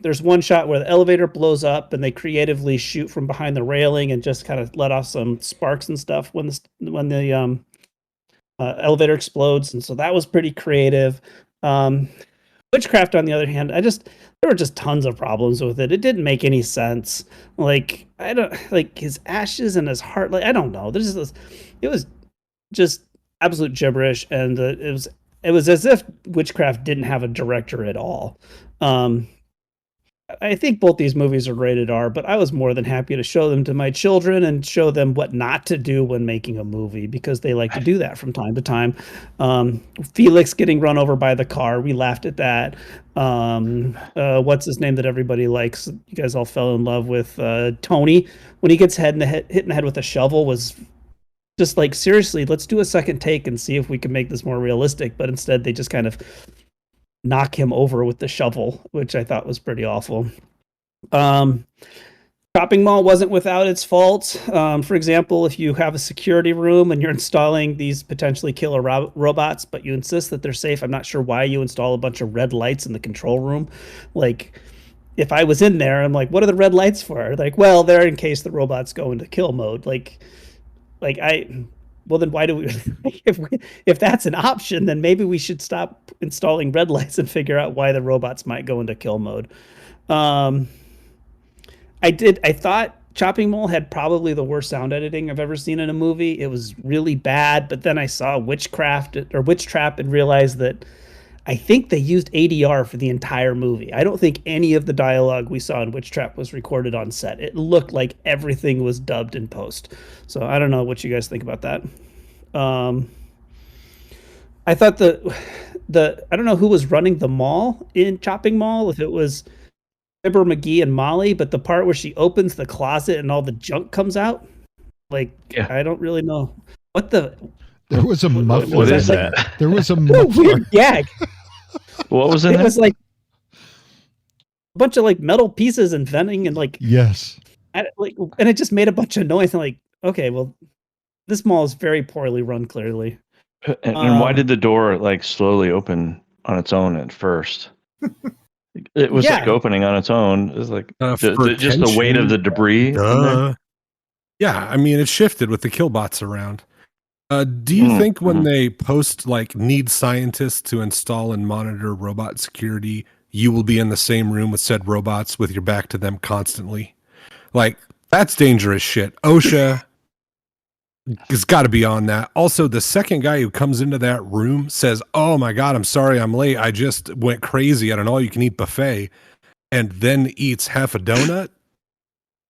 There's one shot where the elevator blows up and they creatively shoot from behind the railing and just kind of let off some sparks and stuff when the elevator explodes. And so that was pretty creative. Witchcraft, on the other hand, there were just tons of problems with it. It didn't make any sense. Like, I don't like his ashes and his heart. Like, I don't know. It was just absolute gibberish, and it was as if Witchcraft didn't have a director at all. I think both these movies are rated R, but I was more than happy to show them to my children and show them what not to do when making a movie, because they like to do that from time to time. Felix getting run over by the car, we laughed at that. What's his name that everybody likes? You guys all fell in love with Tony. When he gets hit in the head with a shovel, was just like, seriously, let's do a second take and see if we can make this more realistic. But instead, they just kind of knock him over with the shovel, which I thought was pretty awful. Shopping Mall wasn't without its faults. For example, if you have a security room and you're installing these potentially killer robots, but you insist that they're safe, I'm not sure why you install a bunch of red lights in the control room. Like, if I was in there, I'm like, what are the red lights for? Like, well, they're in case the robots go into kill mode. Well, then why do we, if that's an option, then maybe we should stop installing red lights and figure out why the robots might go into kill mode. I thought Chopping Mall had probably the worst sound editing I've ever seen in a movie. It was really bad, but then I saw Witchtrap and realized that I think they used ADR for the entire movie. I don't think any of the dialogue we saw in Witchtrap was recorded on set. It looked like everything was dubbed in post. So I don't know what you guys think about that. I thought I don't know who was running the mall in Chopping Mall, if it was Fibber McGee and Molly, but the part where she opens the closet and all the junk comes out, like, yeah. I don't really know what the. There was a muffler. What is that? There was a muffler. Weird gag. What was in it? It Was like a bunch of like metal pieces and venting and like, yes, and it just made a bunch of noise. And like, okay, well, this mall is very poorly run, clearly. And why did the door like slowly open on its own at first? It was like opening on its own. It was like just the weight of the debris. Yeah, I mean, it shifted with the killbots around. Do you think when they post like need scientists to install and monitor robot security, you will be in the same room with said robots with your back to them constantly? Like, that's dangerous shit. OSHA has got to be on that. Also, the second guy who comes into that room says, "Oh my God, I'm sorry I'm late. I just went crazy at an all-you-can-eat buffet," and then eats half a donut.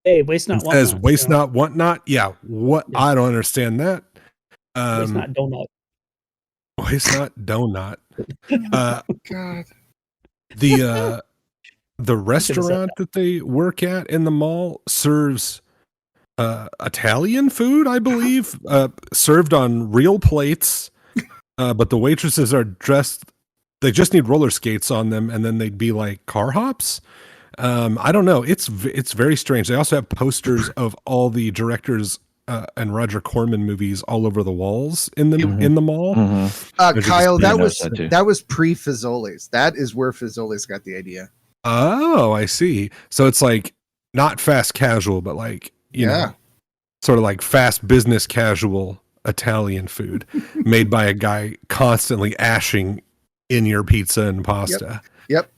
Hey, waste not, want says, not. Waste not, want not. Yeah, what? Yeah. I don't understand that. Waste not, donut. Waste not, donut. God. The restaurant that they work at in the mall serves Italian food, I believe, served on real plates, but the waitresses are dressed, they just need roller skates on them, and then they'd be like car hops. I don't know. It's very strange. They also have posters of all the directors and Roger Corman movies all over the walls in the mall. Mm-hmm. Kyle, that was pre Fazoli's. That is where Fazoli's got the idea. Oh, I see. So it's like not fast casual, but like, you know, sort of like fast business casual Italian food made by a guy constantly ashing in your pizza and pasta. Yep.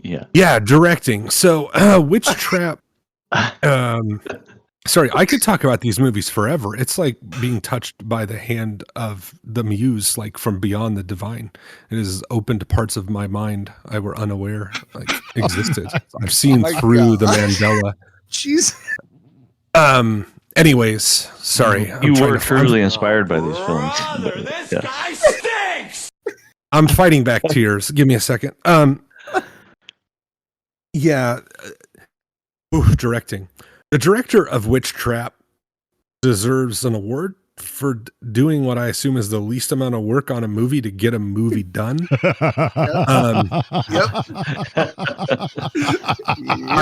Yeah. Directing. So, Witchtrap. Sorry, I could talk about these movies forever. It's like being touched by the hand of the muse, like from beyond the divine. It has opened parts of my mind I were unaware like existed. I've seen through the Mandela. Jeez. Anyways, sorry. You were truly inspired by these films. This guy stinks! I'm fighting back tears. Give me a second. Directing. The director of Witchtrap deserves an award for doing what I assume is the least amount of work on a movie to get a movie done. I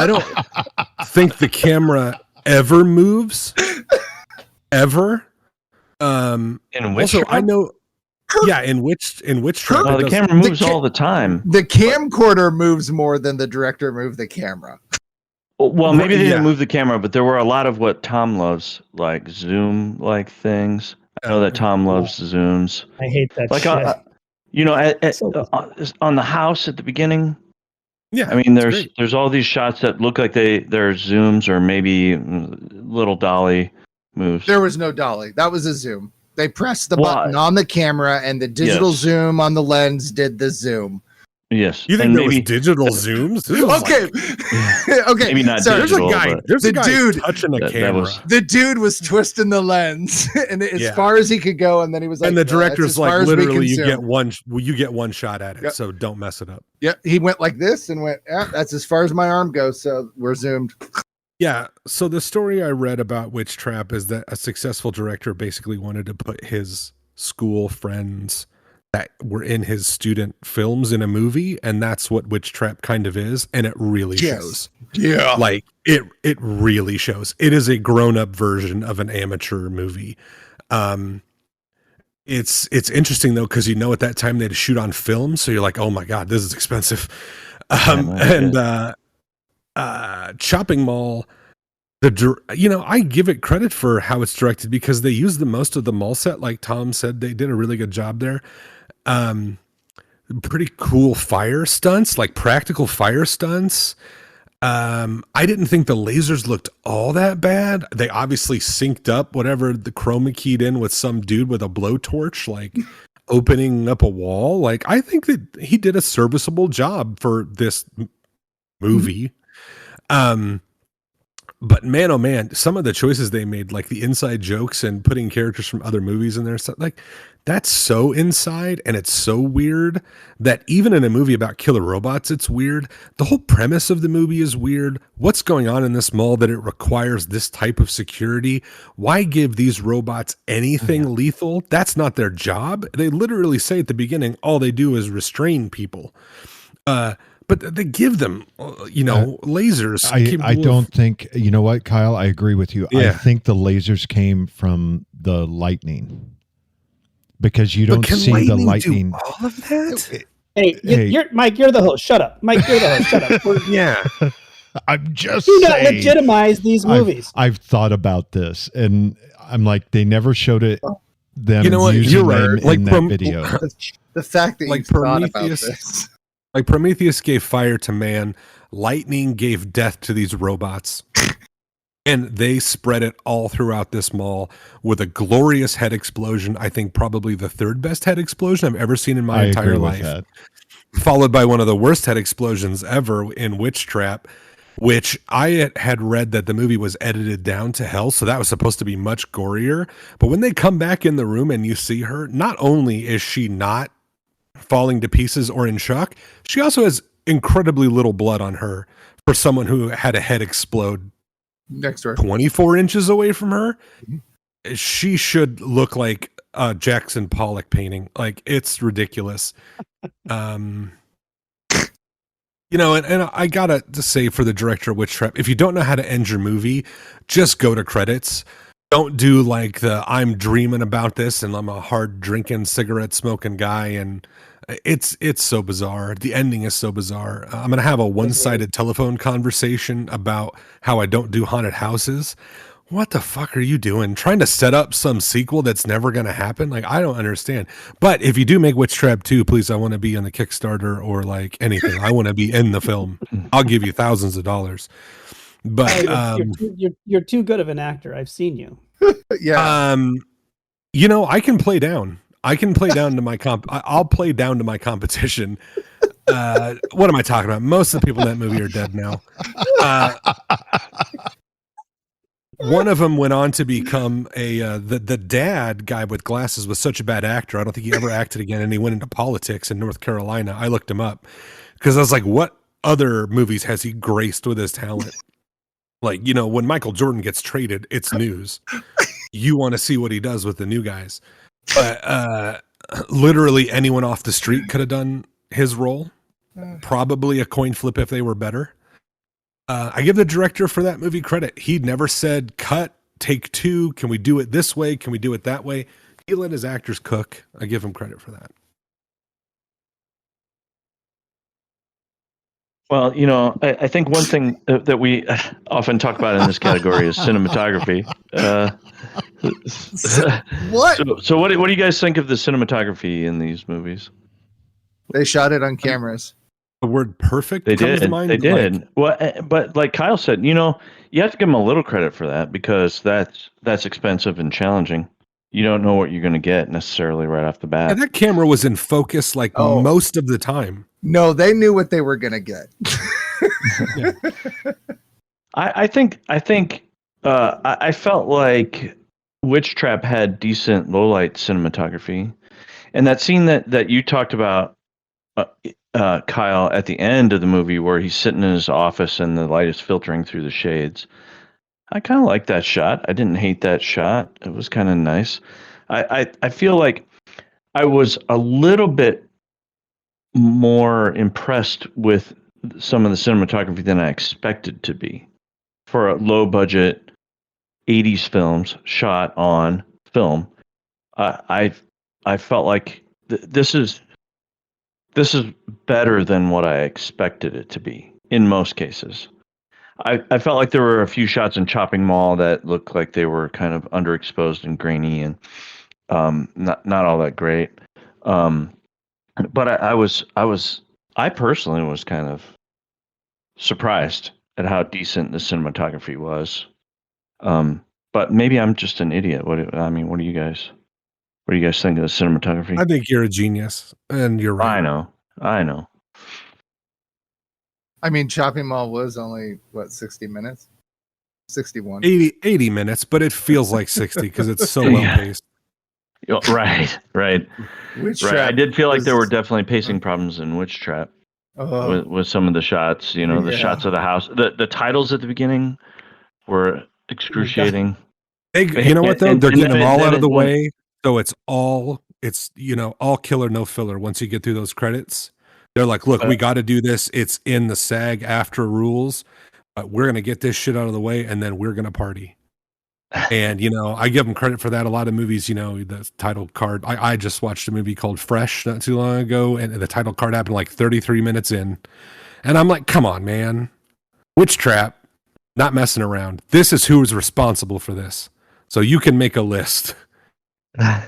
don't think the camera ever moves. Ever. In Witchtrap? Also, I know. Yeah, in Witchtrap. No, the camera moves all the time. The camcorder moves more than the director moved the camera. Well, maybe they didn't move the camera, but there were a lot of what Tom loves, like zoom-like things. I know that Tom loves zooms. I hate that like, shit. On the house at the beginning. Yeah, I mean, there's all these shots that look like they're zooms or maybe little dolly moves. There was no dolly. That was a zoom. They pressed the button on the camera, and the digital zoom on the lens did the zoom. Yes. You think there was digital zooms? Okay. Okay. Maybe not sorry. digital. There's a guy dude touching a camera. The dude was twisting the lens and as far as he could go, and then he was like, and the director's like, literally, you get zoom. one shot at it, so don't mess it up. Yeah, he went like this and went, that's as far as my arm goes, so we're zoomed. Yeah, so the story I read about Witchtrap is that a successful director basically wanted to put his school friends that were in his student films in a movie, and that's what Witchtrap kind of is, and it really shows. Yeah. Like, it really shows. It is a grown-up version of an amateur movie. It's interesting, though, because at that time they had to shoot on film, so you're like, oh my god, this is expensive. Chopping Mall, I give it credit for how it's directed because they used the most of the mall set. Like Tom said, they did a really good job there. Pretty cool fire stunts, like practical fire stunts. I didn't think the lasers looked all that bad. They obviously synced up whatever the chroma keyed in with some dude with a blowtorch, like opening up a wall. Like, I think that he did a serviceable job for this movie. But man, oh man, some of the choices they made, like the inside jokes and putting characters from other movies in there, stuff like that's so inside and it's so weird that even in a movie about killer robots, it's weird. The whole premise of the movie is weird. What's going on in this mall that it requires this type of security? Why give these robots anything lethal? That's not their job. They literally say at the beginning, all they do is restrain people. But they give them, lasers. I don't think, you know what, Kyle? I agree with you. Yeah. I think the lasers came from the lightning because you don't see the lightning. Do all of that? Hey, you're Mike. You're the host. Shut up, Mike. You're the host. Shut up. Yeah. I'm just do not saying, legitimize these movies. I've thought about this, and I'm like, they never showed it. Them you know what? using You're right. them Like in that video. The fact that like you thought about Prometheus. this. Like Prometheus gave fire to man, lightning gave death to these robots. And they spread it all throughout this mall with a glorious head explosion. I think probably the third best head explosion I've ever seen in my entire life. Followed by one of the worst head explosions ever in Witchtrap, which I had read that the movie was edited down to hell. So that was supposed to be much gorier. But when they come back in the room and you see her, not only is she not falling to pieces or in shock, she also has incredibly little blood on her for someone who had a head explode next to her 24 inches away from her. She should look like a Jackson Pollock painting. Like, it's ridiculous. And I gotta say for the director of Witchtrap, if you don't know how to end your movie, just go to credits. Don't do like I'm dreaming about this and I'm a hard drinking, cigarette smoking guy, and it's so bizarre. The ending is so bizarre. I'm gonna have a one-sided telephone conversation about how I don't do haunted houses. what the fuck are you doing? Trying to set up some sequel that's never going to happen? Like, I don't understand. But if you do make Witchtrap 2, please, I want to be on the Kickstarter or like anything. I want to be in the film. I'll give you thousands of dollars. But you're too good of an actor. I've seen you. Yeah. you know, I can play down. I can play down to my I'll play down to my competition. What am I talking about? Most of the people in that movie are dead now. One of them went on to become the dad guy with glasses was such a bad actor. I don't think he ever acted again, and he went into politics in North Carolina. I looked him up because I was like, what other movies has he graced with his talent? Like, you know, when Michael Jordan gets traded, it's news. You want to see what he does with the new guys. But literally anyone off the street could have done his role. Probably a coin flip if they were better. I give the director for that movie credit. He never said, cut, take two. Can we do it this way? Can we do it that way? He let his actors cook. I give him credit for that. Well, you know, I think one thing that we often talk about in this category is cinematography. What? So what do you guys think of the cinematography in these movies? They shot it on cameras. The word perfect They comes did. to mind. They did. Like, Well, but like Kyle said, you know, you have to give them a little credit for that because that's expensive and challenging. You don't know what you're going to get necessarily right off the bat. yeah, that camera was in focus like most of the time. No, they knew what they were gonna get. I think I felt like Witchtrap had decent low light cinematography, and that scene that you talked about, Kyle, at the end of the movie where he's sitting in his office and the light is filtering through the shades. I kind of like that shot. I didn't hate that shot. It was kind of nice. I feel like I was a little bit more impressed with some of the cinematography than I expected to be for a low budget 80s films shot on film. I felt like this is better than what I expected it to be in most cases. I felt like there were a few shots in Chopping Mall that looked like they were kind of underexposed and grainy and not all that great. But I personally was kind of surprised at how decent the cinematography was. But maybe I'm just an idiot. What do you guys think of the cinematography? I think you're a genius, and you're right. I know. I mean, Chopping Mall was only, 60 minutes? 61. 80 minutes, but it feels like 60 because it's so well paced. Right. Witchtrap I did feel like there were definitely pacing problems in Witchtrap with some of the shots. You know, the shots of the house. The titles at the beginning were excruciating. You know what though? They're getting them all out of the way, so it's all killer, no filler. Once you get through those credits, they're like, "Look, we got to do this. It's in the SAG-AFTRA rules, but we're gonna get this shit out of the way, and then we're gonna party." And I give them credit for that. A lot of movies, the title card. I just watched a movie called Fresh not too long ago, and the title card happened like 33 minutes in, and I'm like, "Come on, man, Witchtrap, not messing around. This is who is responsible for this." So you can make a list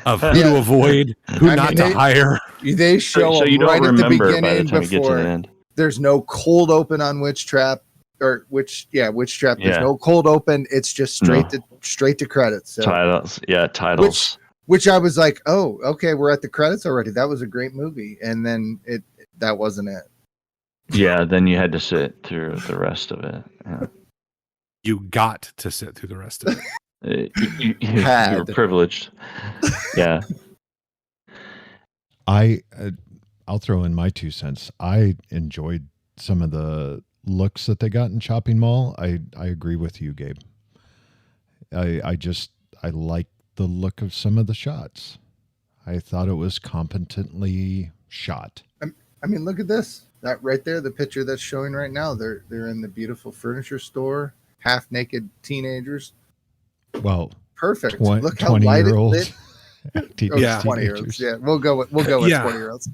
of who to avoid, who not to hire. They show so you them don't right at the remember beginning by the time you get to the before. end. There's no cold open on Witchtrap. Witchtrap. There's no cold open. It's just straight to credits. So. Titles. Which I was like, oh, okay, we're at the credits already. That was a great movie, and then that wasn't it. Yeah, then you had to sit through the rest of it. Yeah. You got to sit through the rest of it. You were privileged. Yeah. I'll throw in my 2 cents. I enjoyed some of the looks that they got in Chopping Mall. I agree with you, Gabe. I like the look of some of the shots. I thought it was competently shot. I mean, look at this. That right there, the picture that's showing right now. They're in the beautiful furniture store, half naked teenagers. Well, perfect. Look how light it lit. 20-year-olds. Yeah, we'll go with 20-year-olds.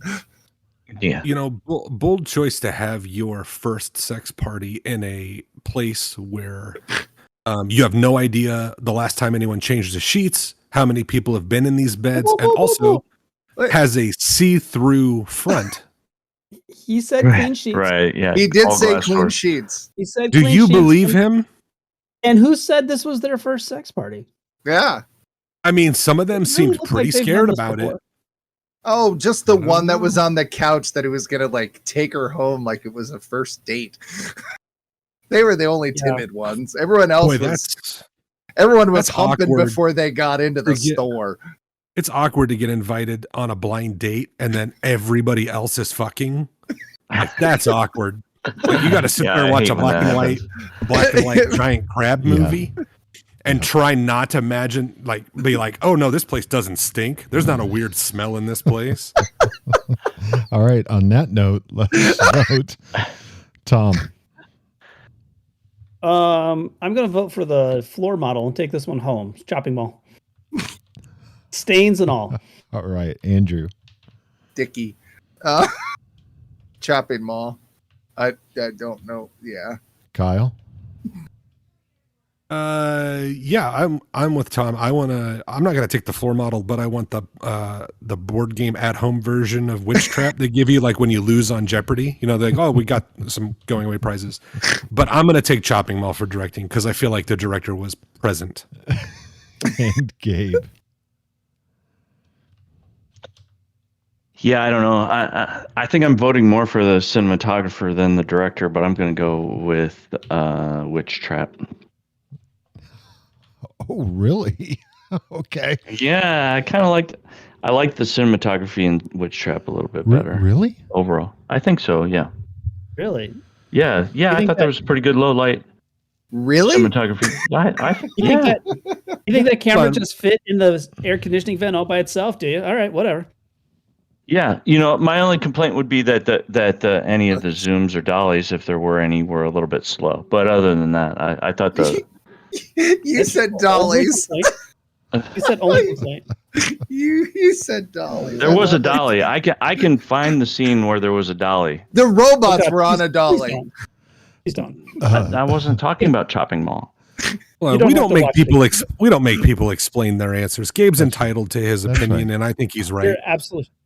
Yeah. Bold choice to have your first sex party in a place where You have no idea the last time anyone changed the sheets, how many people have been in these beds, Whoa, and whoa, whoa, also whoa. has a see-through front. He said clean sheets. Right, yeah. He did all say glass clean doors. sheets. He said Do clean you sheets. believe him? And who said this was their first sex party? Yeah. I mean, some of them It seemed doesn't look pretty like they've scared done this about it. before. Oh, just the I don't one that know. was on the couch that he was gonna like take her home like it was a first date. They were the only Yeah. timid ones. Everyone else Boy, was everyone was that's humping awkward. before they got into the Forget- store. it's awkward to get invited on a blind date and then everybody else is fucking. Like, that's awkward. Like, you got to sit Yeah, there I and watch hate a when that black and white giant crab Yeah. movie, and try not to imagine, be like, oh no, this place doesn't stink. There's not a weird smell in this place. All right. On that note, let's vote. Tom. I'm gonna vote for the floor model and take this one home. Chopping mall. Stains and all. All right. Andrew. Dicky. Chopping mall. I don't know. Yeah. Kyle. Yeah, I'm with Tom. I'm not gonna take the floor model, but I want the board game at home version of Witchtrap they give you like when you lose on Jeopardy. You know, they're like, oh, we got some going away prizes. But I'm gonna take Chopping Mall for directing because I feel like the director was present. And Gabe. Yeah, I don't know. I think I'm voting more for the cinematographer than the director, but I'm going to go with Witchtrap. Oh, really? Okay. Yeah, I like the cinematography in Witchtrap a little bit better Really? overall. I think so. Yeah, Really? yeah. I think thought there was pretty good low light Really? cinematography. I think You yeah. think that camera Fun. just fit in the air conditioning vent all by itself? Do you? All right, whatever. Yeah, my only complaint would be that any of the zooms or dollies, if there were any, were a little bit slow. But other than that, I thought the You said dollies. You said only complaint. You said dollies. there was a dolly. I can find the scene where there was a dolly. The robots Oh, God, were on a please dolly. don't. Please don't. I wasn't talking about Chopping Mall. Well, You don't we have don't to make watch people the- we don't make people explain their answers. Gabe's entitled to his That's opinion, right. and I think he's right.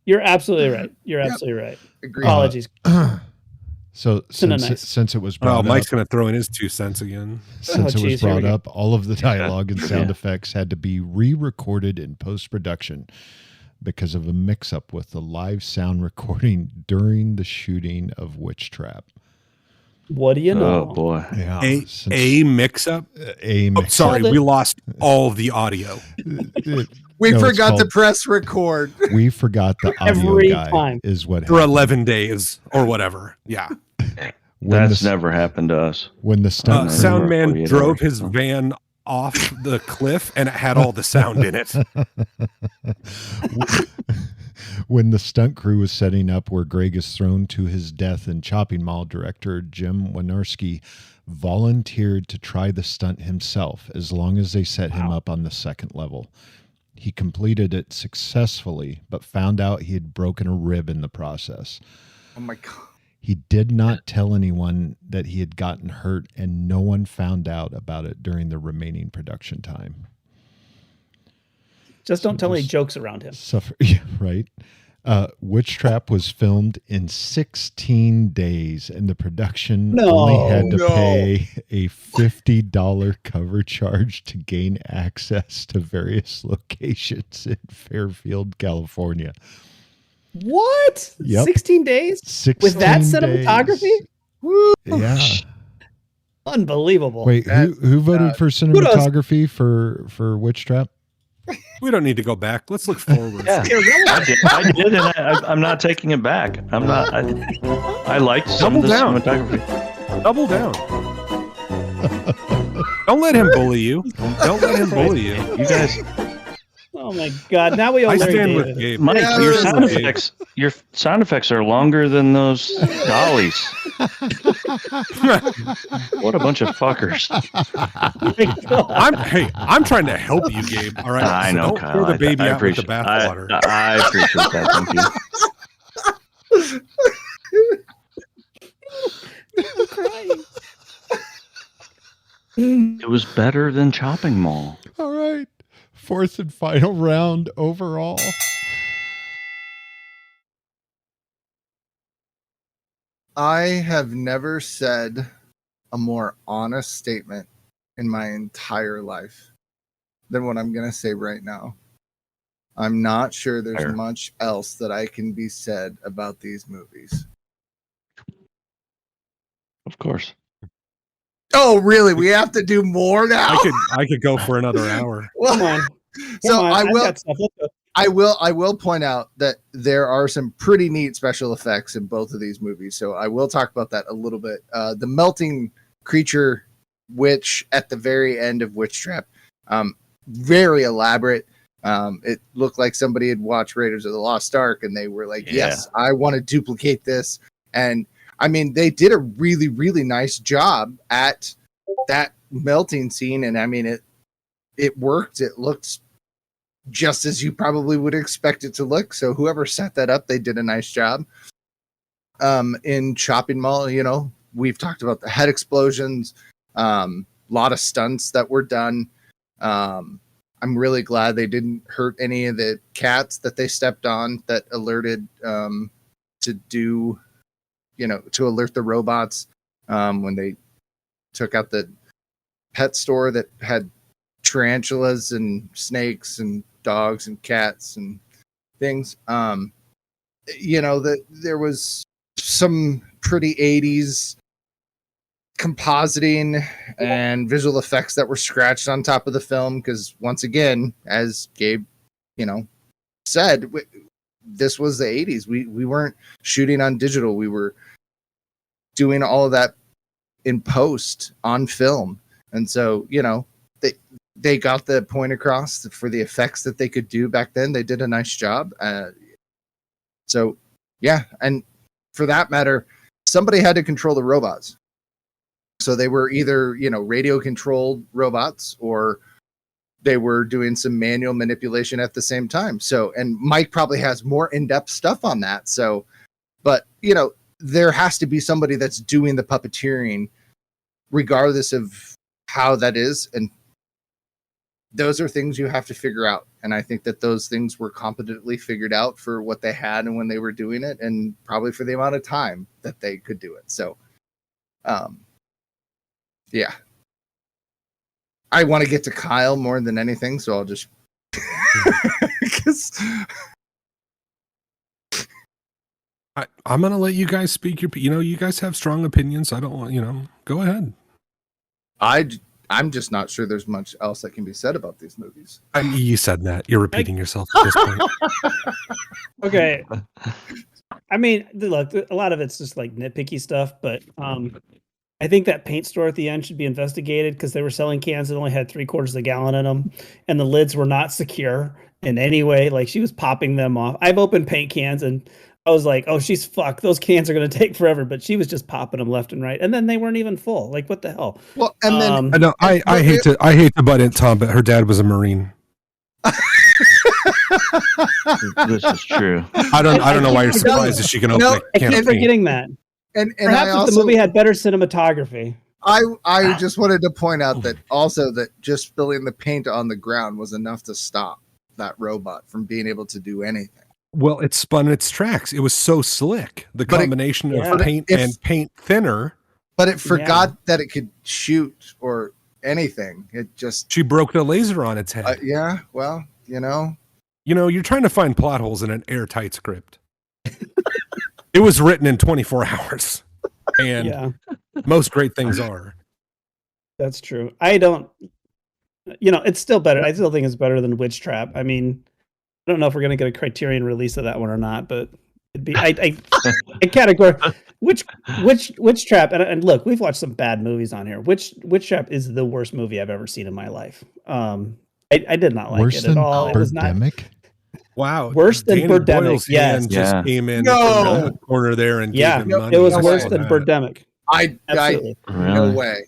You're absolutely right. You're Yep. absolutely right. Agreed. Apologies. So Cinna nice. since it was Oh, brought Mike's up, going to throw in his 2 cents again. since it was geez, here we brought go. up, all of the dialogue and sound Yeah. effects had to be re-recorded in post-production because of a mix-up with the live sound recording during the shooting of Witchtrap. What do you know? Oh boy. Yeah, A mix-up? a Oh, mix. sorry, Called it- we lost all the audio. We No, it's forgot to called- press record. We forgot the audio Every guy time. is what For happened. 11 days or whatever. Yeah. When That's the, never happened to us. when the stunt crew, Sound man 48 drove hours. his van off the cliff and it had all the sound in it. when the stunt crew was setting up where Greg is thrown to his death in Chopping Mall, director Jim Wynorski volunteered to try the stunt himself as long as they set him up on the second level. He completed it successfully, but found out he had broken a rib in the process. Oh my god. He did not tell anyone that he had gotten hurt, and no one found out about it during the remaining production time. Just don't tell any jokes around him. Suffer, yeah, right? Witchtrap was filmed in 16 days, and the production only had to pay a $50 cover charge to gain access to various locations in Fairfield, California. What? Yep. 16 days? 16 With that days. cinematography? Yeah. Unbelievable. Wait, who voted for cinematography for Witchtrap? We don't need to go back. Let's look forward. Yeah, I did, and I'm not taking it back. I'm not. I liked some of the Double down. cinematography. Double down. Don't let him bully you. Don't let him bully you. You guys, Oh my God. Now we all I Larry stand with David. Gabe. Mike, Yeah, your there sound is a- effects. Your sound effects are longer than those dollies. What a bunch of fuckers! I'm trying to help you, Gabe. All right. I know, Don't Kyle. throw the baby I out with the appreciate. bathwater. I appreciate that. Thank you. I'm crying. It was better than Chopping Mall. All right. Fourth and final round overall. I have never said a more honest statement in my entire life than what I'm going to say right now. I'm not sure there's Fair. much else that I can be said about these movies. Of course. Oh, really? We have to do more now? I could go for another hour. Come on. So Come on, I I've will. got stuff. Let's go. I will point out that there are some pretty neat special effects in both of these movies. So I will talk about that a little bit. The melting creature witch at the very end of Witchtrap, very elaborate. It looked like somebody had watched Raiders of the Lost Ark and they were like, Yeah. yes, I want to duplicate this. And I mean, they did a really, really nice job at that melting scene. And I mean, it worked. It looked just as you probably would expect it to look. So whoever set that up, they did a nice job. In Chopping Mall, you know, we've talked about the head explosions, a lot of stunts that were done. I'm really glad they didn't hurt any of the cats that they stepped on that alerted to alert the robots when they took out the pet store that had tarantulas and snakes and dogs and cats and things. There was some pretty 80s compositing and visual effects that were scratched on top of the film because once again, as Gabe, said, this was the 80s. We weren't shooting on digital. We were doing all of that in post on film. And so, they got the point across for the effects that they could do back then. They did a nice job. So, yeah. And for that matter, somebody had to control the robots. So they were either, radio controlled robots or they were doing some manual manipulation at the same time. So, and Mike probably has more in-depth stuff on that. So, but, there has to be somebody that's doing the puppeteering regardless of how that is. And those are things you have to figure out. And I think that those things were competently figured out for what they had and when they were doing it and probably for the amount of time that they could do it. So, yeah. I want to get to Kyle more than anything, so I'll just because I'm gonna let you guys speak your. You guys have strong opinions. I don't want. Go ahead. I'm just not sure there's much else that can be said about these movies. You said that. You're repeating yourself at this point. Okay. I mean, look, a lot of it's just like nitpicky stuff, but I think that paint store at the end should be investigated because they were selling cans that only had 3/4 of a gallon in them, and the lids were not secure in any way. Like she was popping them off. I've opened paint cans and I was like, "Oh, she's fucked. Those cans are going to take forever." But she was just popping them left and right, and then they weren't even full. Like, what the hell? Well, and then I know I hate to butt in, Tom, but her dad was a Marine. This is true. I don't know why you're surprised that she can open a I can keep of paint. forgetting that. And Perhaps if the movie had better cinematography. I just wanted to point out that also that just spilling the paint on the ground was enough to stop that robot from being able to do anything. Well, it spun its tracks. It was so slick. The combination of paint and paint thinner. But it forgot that it could shoot or anything. It just she broke the laser on its head. Yeah, well, you're trying to find plot holes in an airtight script. It was written in 24 hours, and most great things are. That's true. I don't. It's still better. I still think it's better than Witchtrap. I mean, I don't know if we're going to get a Criterion release of that one or not, but it'd be. I category Witchtrap. And look, we've watched some bad movies on here. Witchtrap is the worst movie I've ever seen in my life. I did not like it at all. It was not. Wow, worse than Danny Birdemic. Boyle's hand just came in from the corner there and gave him money. It was worse than Birdemic. Absolutely. No way.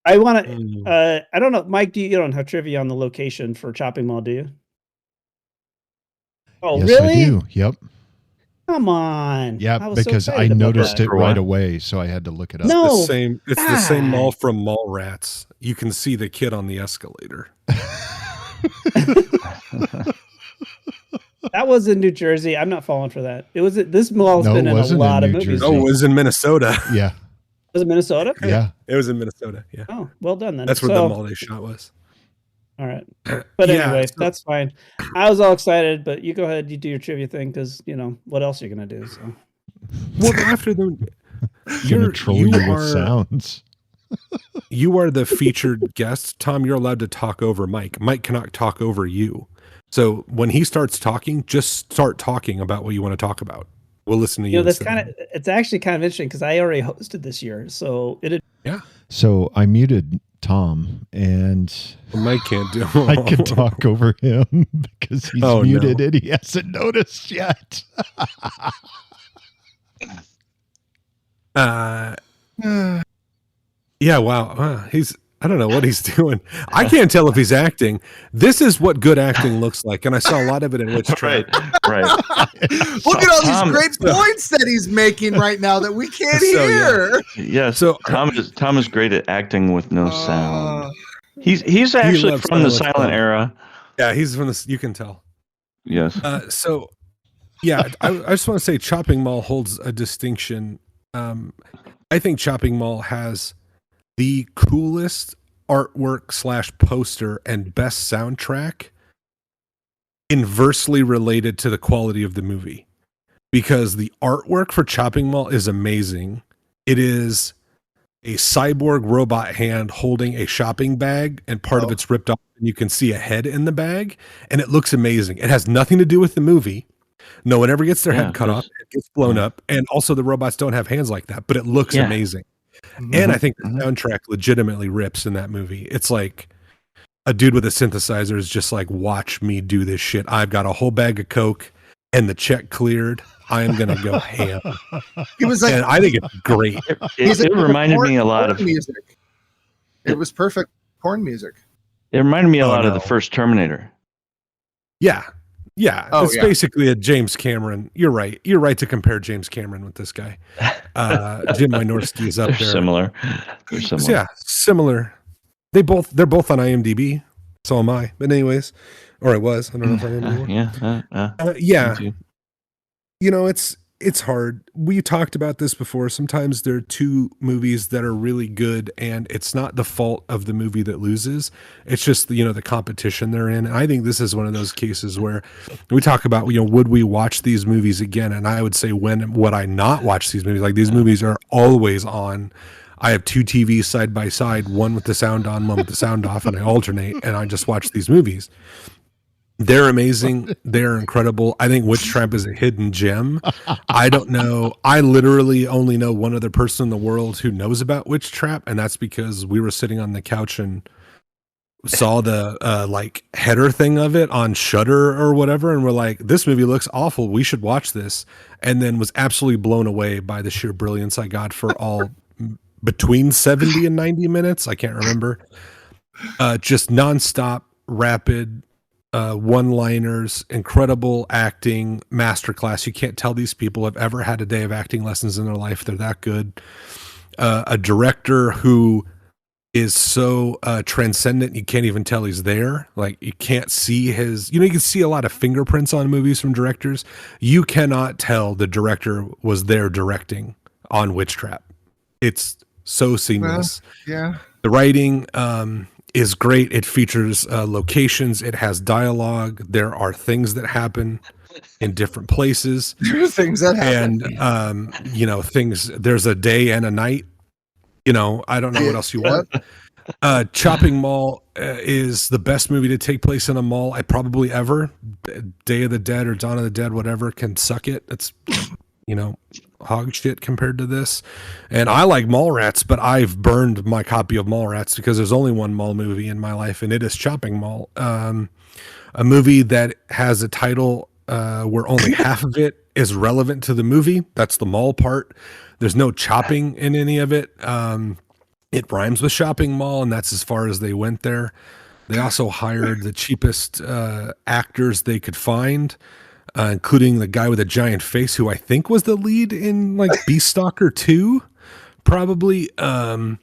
I want to. I don't know, Mike. You don't have trivia on the location for Chopping Mall, do you? Oh, yes, really? I do. Yep. Come on. Yeah, was so because I excited about noticed that. it For right what? away, so I had to look it up. No. It's the same mall God. from Mallrats. You can see the kid on the escalator. That was in New Jersey. I'm not falling for that. It was this mall's No, been it in a wasn't in lot of New movies. Jersey. Oh, it was in Minnesota. Yeah, Was it Minnesota? yeah. It was in Minnesota. Yeah. Oh, well done then. That's where So, the mall they shot was. all right. But Yeah, anyway, so- that's fine. I was all excited, but you go ahead, you do your trivia thing because what else are you gonna do? So Well, after them, Gonna troll you with sounds. you are the featured guest. Tom, you're allowed to talk over Mike. Mike cannot talk over you. So when he starts talking, just start talking about what you want to talk about. We'll listen to you. that's instead. it's actually kind of interesting because I already hosted this year, so it. Yeah. So I muted Tom, and Well, Mike can't do. I can talk over him because he's Oh, no. muted and he hasn't noticed yet. Yeah. Wow. I don't know what he's doing. I can't tell if he's acting. This is what good acting looks like, and I saw a lot of it in Witchtrap. Right. Look at all Tom- these great points that he's making right now that we can't So, yeah. hear. Yes. So- Tom is great at acting with no sound. He's actually loves from the silent silent film. era. Yeah, he's from this. You can tell. Yes. So, yeah, I just want to say Chopping Mall holds a distinction. I think Chopping Mall has the coolest artwork / poster and best soundtrack inversely related to the quality of the movie, because the artwork for Chopping Mall is amazing. It is a cyborg robot hand holding a shopping bag, and part of it's ripped off and you can see a head in the bag, and it looks amazing. It has nothing to do with the movie. No one ever gets their head cut off. It gets blown up. And also the robots don't have hands like that, but it looks amazing. And I think the soundtrack legitimately rips in that movie. It's like a dude with a synthesizer is just like, watch me do this shit. I've got a whole bag of Coke and the check cleared. I am going to go ham. He was like, And I think it's great. It reminded me a lot of. porn music. It was perfect porn music. It reminded me a lot of no. the first Terminator. Yeah. Yeah. Oh, It's yeah. basically a James Cameron. You're right. You're right to compare James Cameron with this guy. Jim Wynorski is up They're there. similar. They're So, similar. yeah, similar. They're both on IMDb. So am I. But anyways, or it was. I don't know if I am anymore. Yeah. Yeah. You know, it's hard. We talked about this before. Sometimes there are two movies that are really good, and it's not the fault of the movie that loses. It's just the competition they're in. And I think this is one of those cases where we talk about would we watch these movies again? And I would say, when would I not watch these movies? Like, these movies are always on. I have two TVs side by side, one with the sound on, one with the sound off, and I alternate, and I just watch these movies. They're amazing. They're incredible. I think Witchtrap is a hidden gem. I don't know. I literally only know one other person in the world who knows about Witchtrap, and that's because we were sitting on the couch and saw the header thing of it on Shudder or whatever, and we're like, this movie looks awful. We should watch this. And then was absolutely blown away by the sheer brilliance I got for all between 70 and 90 minutes. I can't remember. Just nonstop, rapid, one-liners, incredible acting, masterclass. You can't tell these people have ever had a day of acting lessons in their life. They're that good. A director who is so transcendent, you can't even tell he's there. Like, you can't see his, you can see a lot of fingerprints on movies from directors. You cannot tell the director was there directing on Witchtrap. It's so seamless. Yeah. The writing is great. It features locations. It has dialogue. There are things that happen in different places. There are things that happen. And, things, there's a day and a night. I don't know what else you want. Chopping Mall is the best movie to take place in a mall I probably ever. Day of the Dead or Dawn of the Dead, whatever, can suck it. It's, hog shit compared to this. And I like Mallrats, but I've burned my copy of Mallrats because there's only one mall movie in my life, and it is Chopping Mall. A movie that has a title where only half of it is relevant to the movie. That's the mall part. There's no chopping in any of it. It rhymes with shopping mall, and that's as far as they went there. They also hired the cheapest actors they could find. including the guy with a giant face who I think was the lead in like Beast Stalker 2, probably. I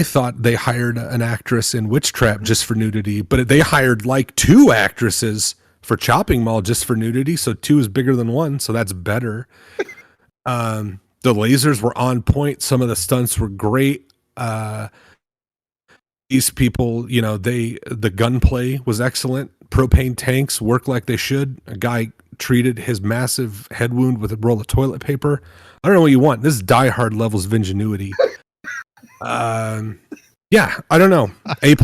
thought they hired an actress in Witchtrap just for nudity, but they hired like 2 actresses for Chopping Mall just for nudity. So 2 is bigger than 1. So that's better. The lasers were on point. Some of the stunts were great. These people, the gunplay was excellent. Propane tanks work like they should. A guy treated his massive head wound with a roll of toilet paper. I don't know what you want. This is Die Hard levels of ingenuity. Yeah, I don't know. A+.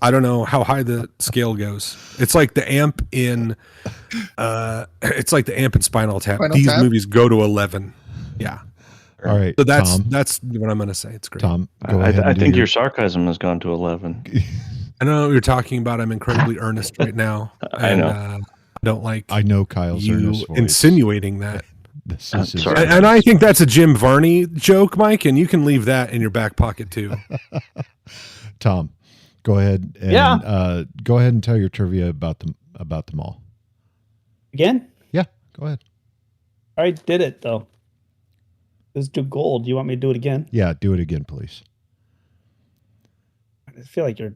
I don't know how high the scale goes. It's like the amp in Spinal Tap. These movies go to 11. Yeah. All right. So that's Tom, that's what I'm going to say. It's great. Tom, go ahead. I think your sarcasm has gone to 11. I know what you're talking about. I'm incredibly earnest right now. I know. I don't like I know Kyle's you earnest voice. insinuating that. This is his- sorry. And I think that's a Jim Varney joke, Mike, and you can leave that in your back pocket too. Tom, go ahead and go ahead and tell your trivia about the mall. Again? Yeah, go ahead. I did it though. Let's do gold. You want me to do it again? Yeah, do it again, please. I feel like you're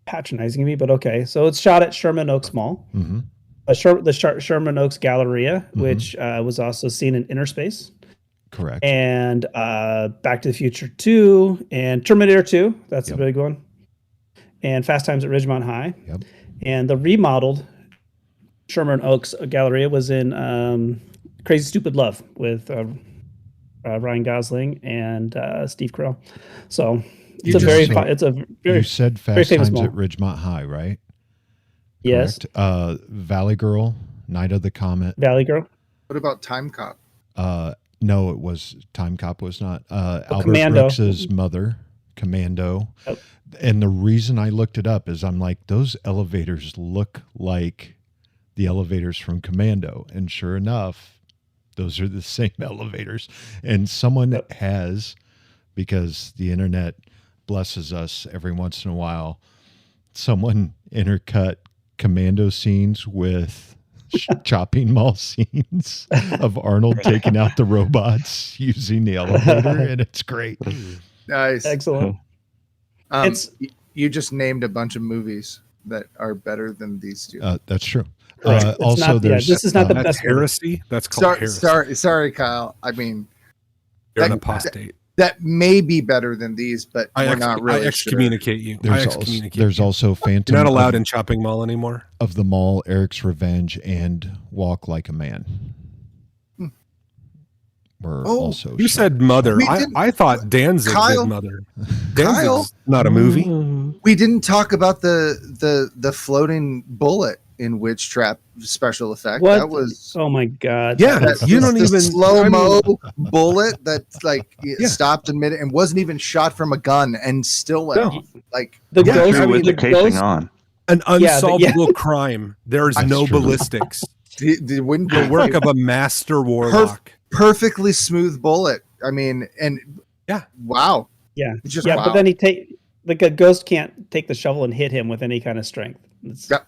patronizing me, but okay. So it's shot at Sherman Oaks Mall, Mm-hmm. the Sherman Oaks Galleria, Mhm. which was also seen in Inner Space, Correct. and Back to the Future 2, and Terminator 2. That's Yep. a big one. And Fast Times at Ridgemont High. Yep. And the remodeled Sherman Oaks Galleria was in Crazy Stupid Love with Ryan Gosling and Steve Carell. So You it's a very, You said very Fast famous Times mall. at Ridgemont High, right? yes, Correct. Valley Girl, Night of the Comet. Valley Girl. What about Time Cop? No, it was Time Cop was not. Albert Commando. Brooks's mother, Commando. Yep. And the reason I looked it up is I'm like, those elevators look like the elevators from Commando. And sure enough, those are the same elevators. And someone has, because the internet blesses us every once in a while, someone intercut Commando scenes with chopping mall scenes of Arnold taking out the robots using the elevator, and it's great. Nice. Excellent. It's- You just named a bunch of movies that are better than these two. That's true. It's Also, not- there's this is not the That's best one. heresy. That's called heresy. Sorry, Kyle. I mean, You're an that- apostate. that may be better than these, but we're not really I excommunicate you. I there's excommunicate there's you. also Phantom You're not allowed of, in Chopping Mall anymore. of the Mall, Eric's Revenge, and Walk Like a Man. Were Oh, also You shot. said Mother. We I didn't- thought Danzig Kyle- did Mother. Kyle- Danzig's not a movie. We didn't talk about the floating bullet in Witchtrap special effect. What? That was Oh my god. Yeah, that, you don't the even slow mo I mean, bullet that like Yeah. stopped in mid and wasn't even shot from a gun and still went No. off. Like The Yeah, ghost, Through with the the casing ghost, on. an Yeah, unsolvable crime. There is That's no true. ballistics. the wind The work of a master warlock. perfectly smooth bullet. I mean, and Yeah. wow. yeah, It's just yeah. wow. But then a ghost can't take the shovel and hit him with any kind of strength. It's Yep.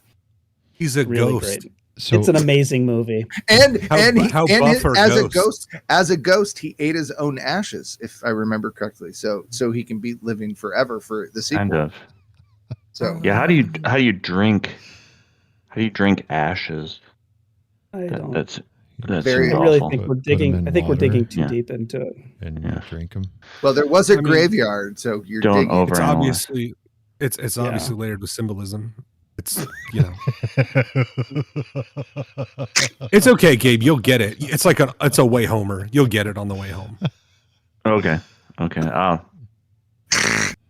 He's a really ghost. great. So It's an amazing movie. and How- and he, how and buff his- are as a ghost he ate his own ashes, if I remember correctly, so he can be living forever for the sequel. Kind of. So Yeah. How do you drink ashes? I don't. That's Very- seems I really awful. think we're Put 'em digging. in I think we're water. digging too Yeah. deep into it. and Yeah. drink them. well, there was a I mean, graveyard, so you're don't digging. over- It's Overanalyze. obviously it's obviously layered with symbolism. It's it's okay, Gabe. You'll get it. It's a way homer. You'll get it on the way home. Okay. I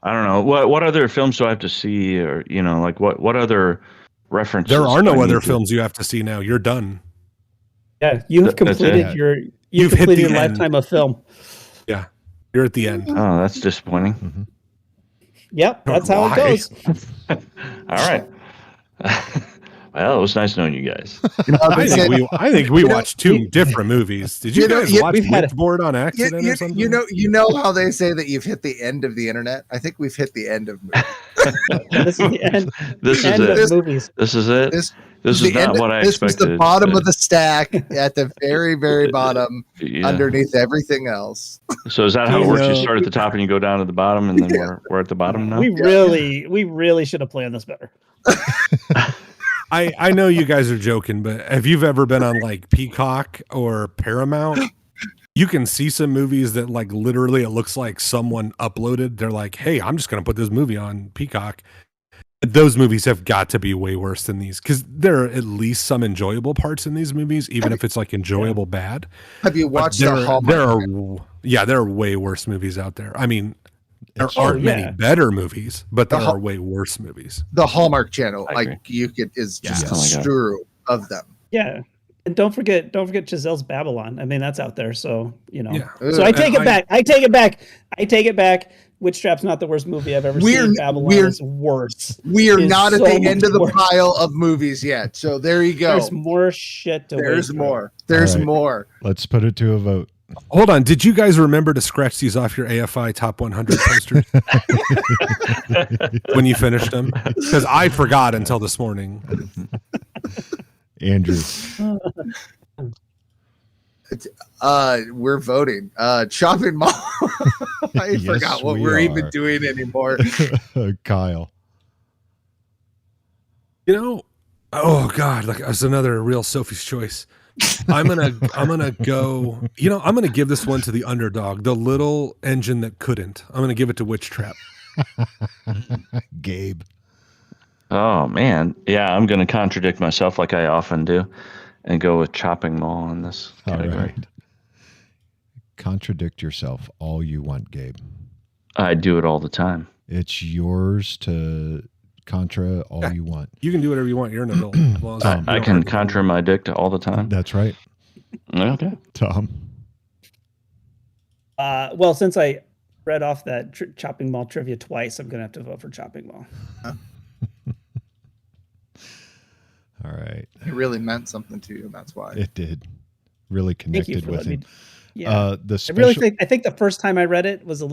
don't know. What other films do I have to see, or like what other references? There are do I no need other to- films you have to see now. You're done. Yeah, you have That's completed it. you've You've hit completed the your end. lifetime of film. Yeah, you're at the end. Oh, that's disappointing. Mhm. Yep, that's how Why? it goes. All right. Well, it was nice knowing you guys. I think we watched two different movies. Did you You know, guys yeah, watch we've had- Witchboard on accident or something? you know how they say that you've hit the end of the internet. I think we've hit the end of movies. This is the end. This end is of it. movies. This is it. This This the is not end- what I this expected. was the bottom of the stack at the very, very bottom, Yeah. underneath everything else. So is that how it You works? You know- start at the top and you go down to the bottom, and then we're at the bottom now. We really should have planned this better. I know you guys are joking, but if you've ever been on like Peacock or Paramount, you can see some movies that like literally it looks like someone uploaded. They're like, hey, I'm just going to put this movie on Peacock. Those movies have got to be way worse than these because there are at least some enjoyable parts in these movies, even if it's like enjoyable bad. Have you But watched the Hallmark? there are way worse movies out there. I mean, there It's aren't true. many Yeah. better movies, but there The are way worse movies. The Hallmark Channel, I like agree. you could, is just Yeah. a Oh my God. strew of them. Yeah. And don't forget Giselle's Babylon. I mean, that's out there. So, you know. Yeah. So I take And it back. I take it back. I take it back. Witchtrap's not the worst movie I've ever seen. Babylon is worse. We are Is not at so the end of the much worse. pile of movies yet. So there you go. There's more shit to There's wade more. There's All right. more. Let's put it to a vote. Hold on. Did you guys remember to scratch these off your AFI top 100 posters when you finished them? Because I forgot until this morning. Andrew, We're voting. Shopping mall. I Yes, forgot what we we're even are. doing anymore. Kyle. You know, oh God, like it's another real Sophie's choice. I'm gonna go. You know, I'm gonna give this one to the underdog, the little engine that couldn't. I'm gonna give it to Witchtrap. Gabe. Oh man, yeah, I'm going to contradict myself like I often do, and go with Chopping Mall in this All category. right. Contradict yourself all you want, Gabe. I do it all the time. It's yours to contra all you want. You can do whatever you want. You're an adult. As long as you I don't can hurt contra my dick all the time. That's right. Okay. Tom. Well, since I read off that Chopping Mall trivia twice, I'm gonna have to vote for Chopping Mall. All right. It really meant something to you. That's why. It did. Really Thank you connected for with letting him. me. Yeah, The I really special, think the first time I read it was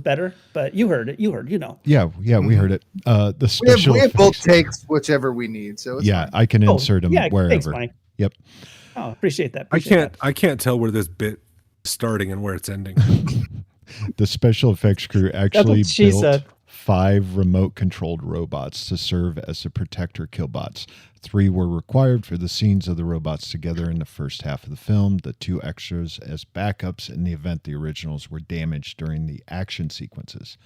better, but you heard it. You know. yeah, we heard it. The we special have both effects- takes, whichever we need. So it's Yeah, fine. I can insert them Thanks, wherever. Mike. Yep. Oh, appreciate that. I can't tell where this bit is starting and where it's ending. The special effects crew actually what she built said. 5 remote-controlled robots to serve as the protector killbots. 3 were required for the scenes of the robots together in the first half of the film. The 2 extras as backups in the event the originals were damaged during the action sequences.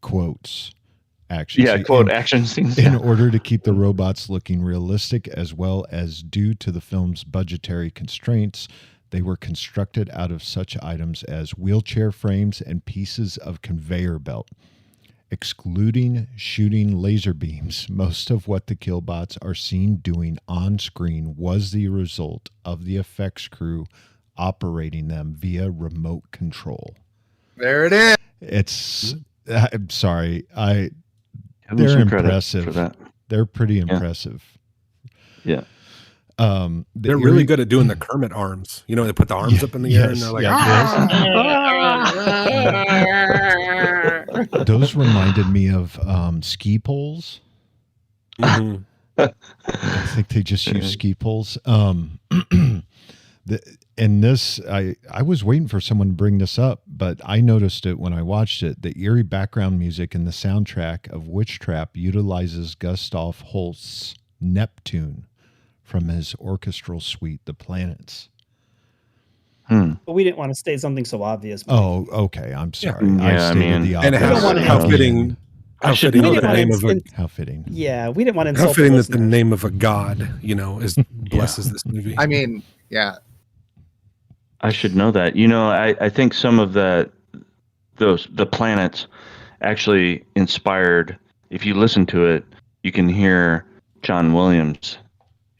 Quotes. Action. Yeah, quote action scenes. In Yeah. order to keep the robots looking realistic, as well as due to the film's budgetary constraints, they were constructed out of such items as wheelchair frames and pieces of conveyor belt. Excluding shooting laser beams, most of what the killbots are seen doing on screen was the result of the effects crew operating them via remote control. There it is. It's, I'm sorry, Give them they're some credit impressive. for that. They're pretty impressive. Yeah. The They're really eerie- good at doing the Kermit arms. You know, they put the arms up in the air and they're like, Those reminded me of ski poles. Mhm. I think they just use ski poles. In this, I was waiting for someone to bring this up, but I noticed it when I watched it. The eerie background music in the soundtrack of Witchtrap utilizes Gustav Holst's Neptune from his orchestral suite, The Planets. But we didn't want to state something so obvious. Oh, okay. I'm sorry. Yeah, I I stated mean- the And obvious. don't wanna how have- fitting, I how should fitting know that the that. name of a How fitting. Yeah, we didn't want to how insult fitting the that the listeners. name of a god, you know, is blesses this movie. I mean, yeah. I should know that. You know, I think some of the planets actually inspired. If you listen to it, you can hear John Williams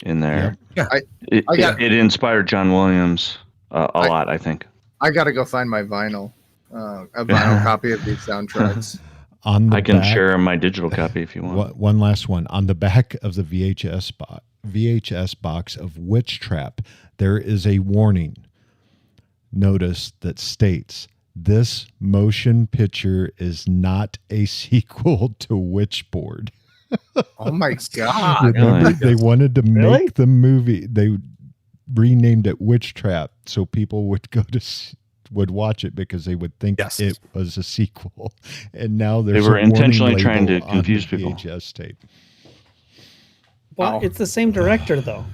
in there. Yeah. It inspired John Williams a lot, I think. I got to go find my vinyl, a vinyl copy of these soundtracks. On the I can back- share my digital copy if you want. One last one. On the back of the VHS box of Witchtrap, there is a warning notice that states This motion picture is not a sequel to Witchboard. Oh my god! Remember, they wanted to Really? make the movie. They renamed it Witchtrap so people would would watch it because they would think Yes. it was a sequel. And now there's They were a warning intentionally trying label to confuse on the people. VHS tape. Well, Wow. it's the same director though.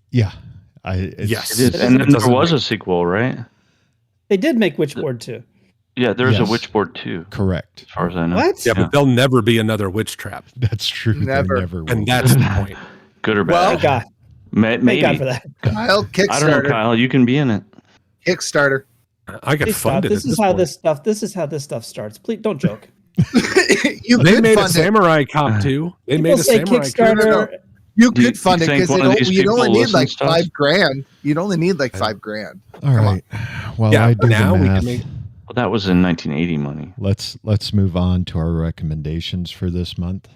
Yeah, Yes. It is. It And then there doesn't was make- a sequel, right? They did make Witchboard too. Yeah, there's Yes. a Witchboard too, correct. as far as I know. What? Yeah, but there'll never be another witch trap. That's true. Never. There never will And be. that's the point. Good or Well, bad? Thank God. Maybe. Thank God for that. Kyle, I don't know, Kickstarter. Kyle. You can be in it. Kickstarter. I got Please stop. funded. This at is how point. this is how this stuff starts. Please don't joke. You They could made a fund it. Samurai Cop too. They People made a say Samurai Cop. Kickstarter. No. You Do you could fund it think because one of these you'd only people need listens like to us? $5,000. You'd only need like $5,000. All right. Well, Yeah, I do now the we math. can make. Well, that was in 1980 money. Let's move on to our recommendations for this month,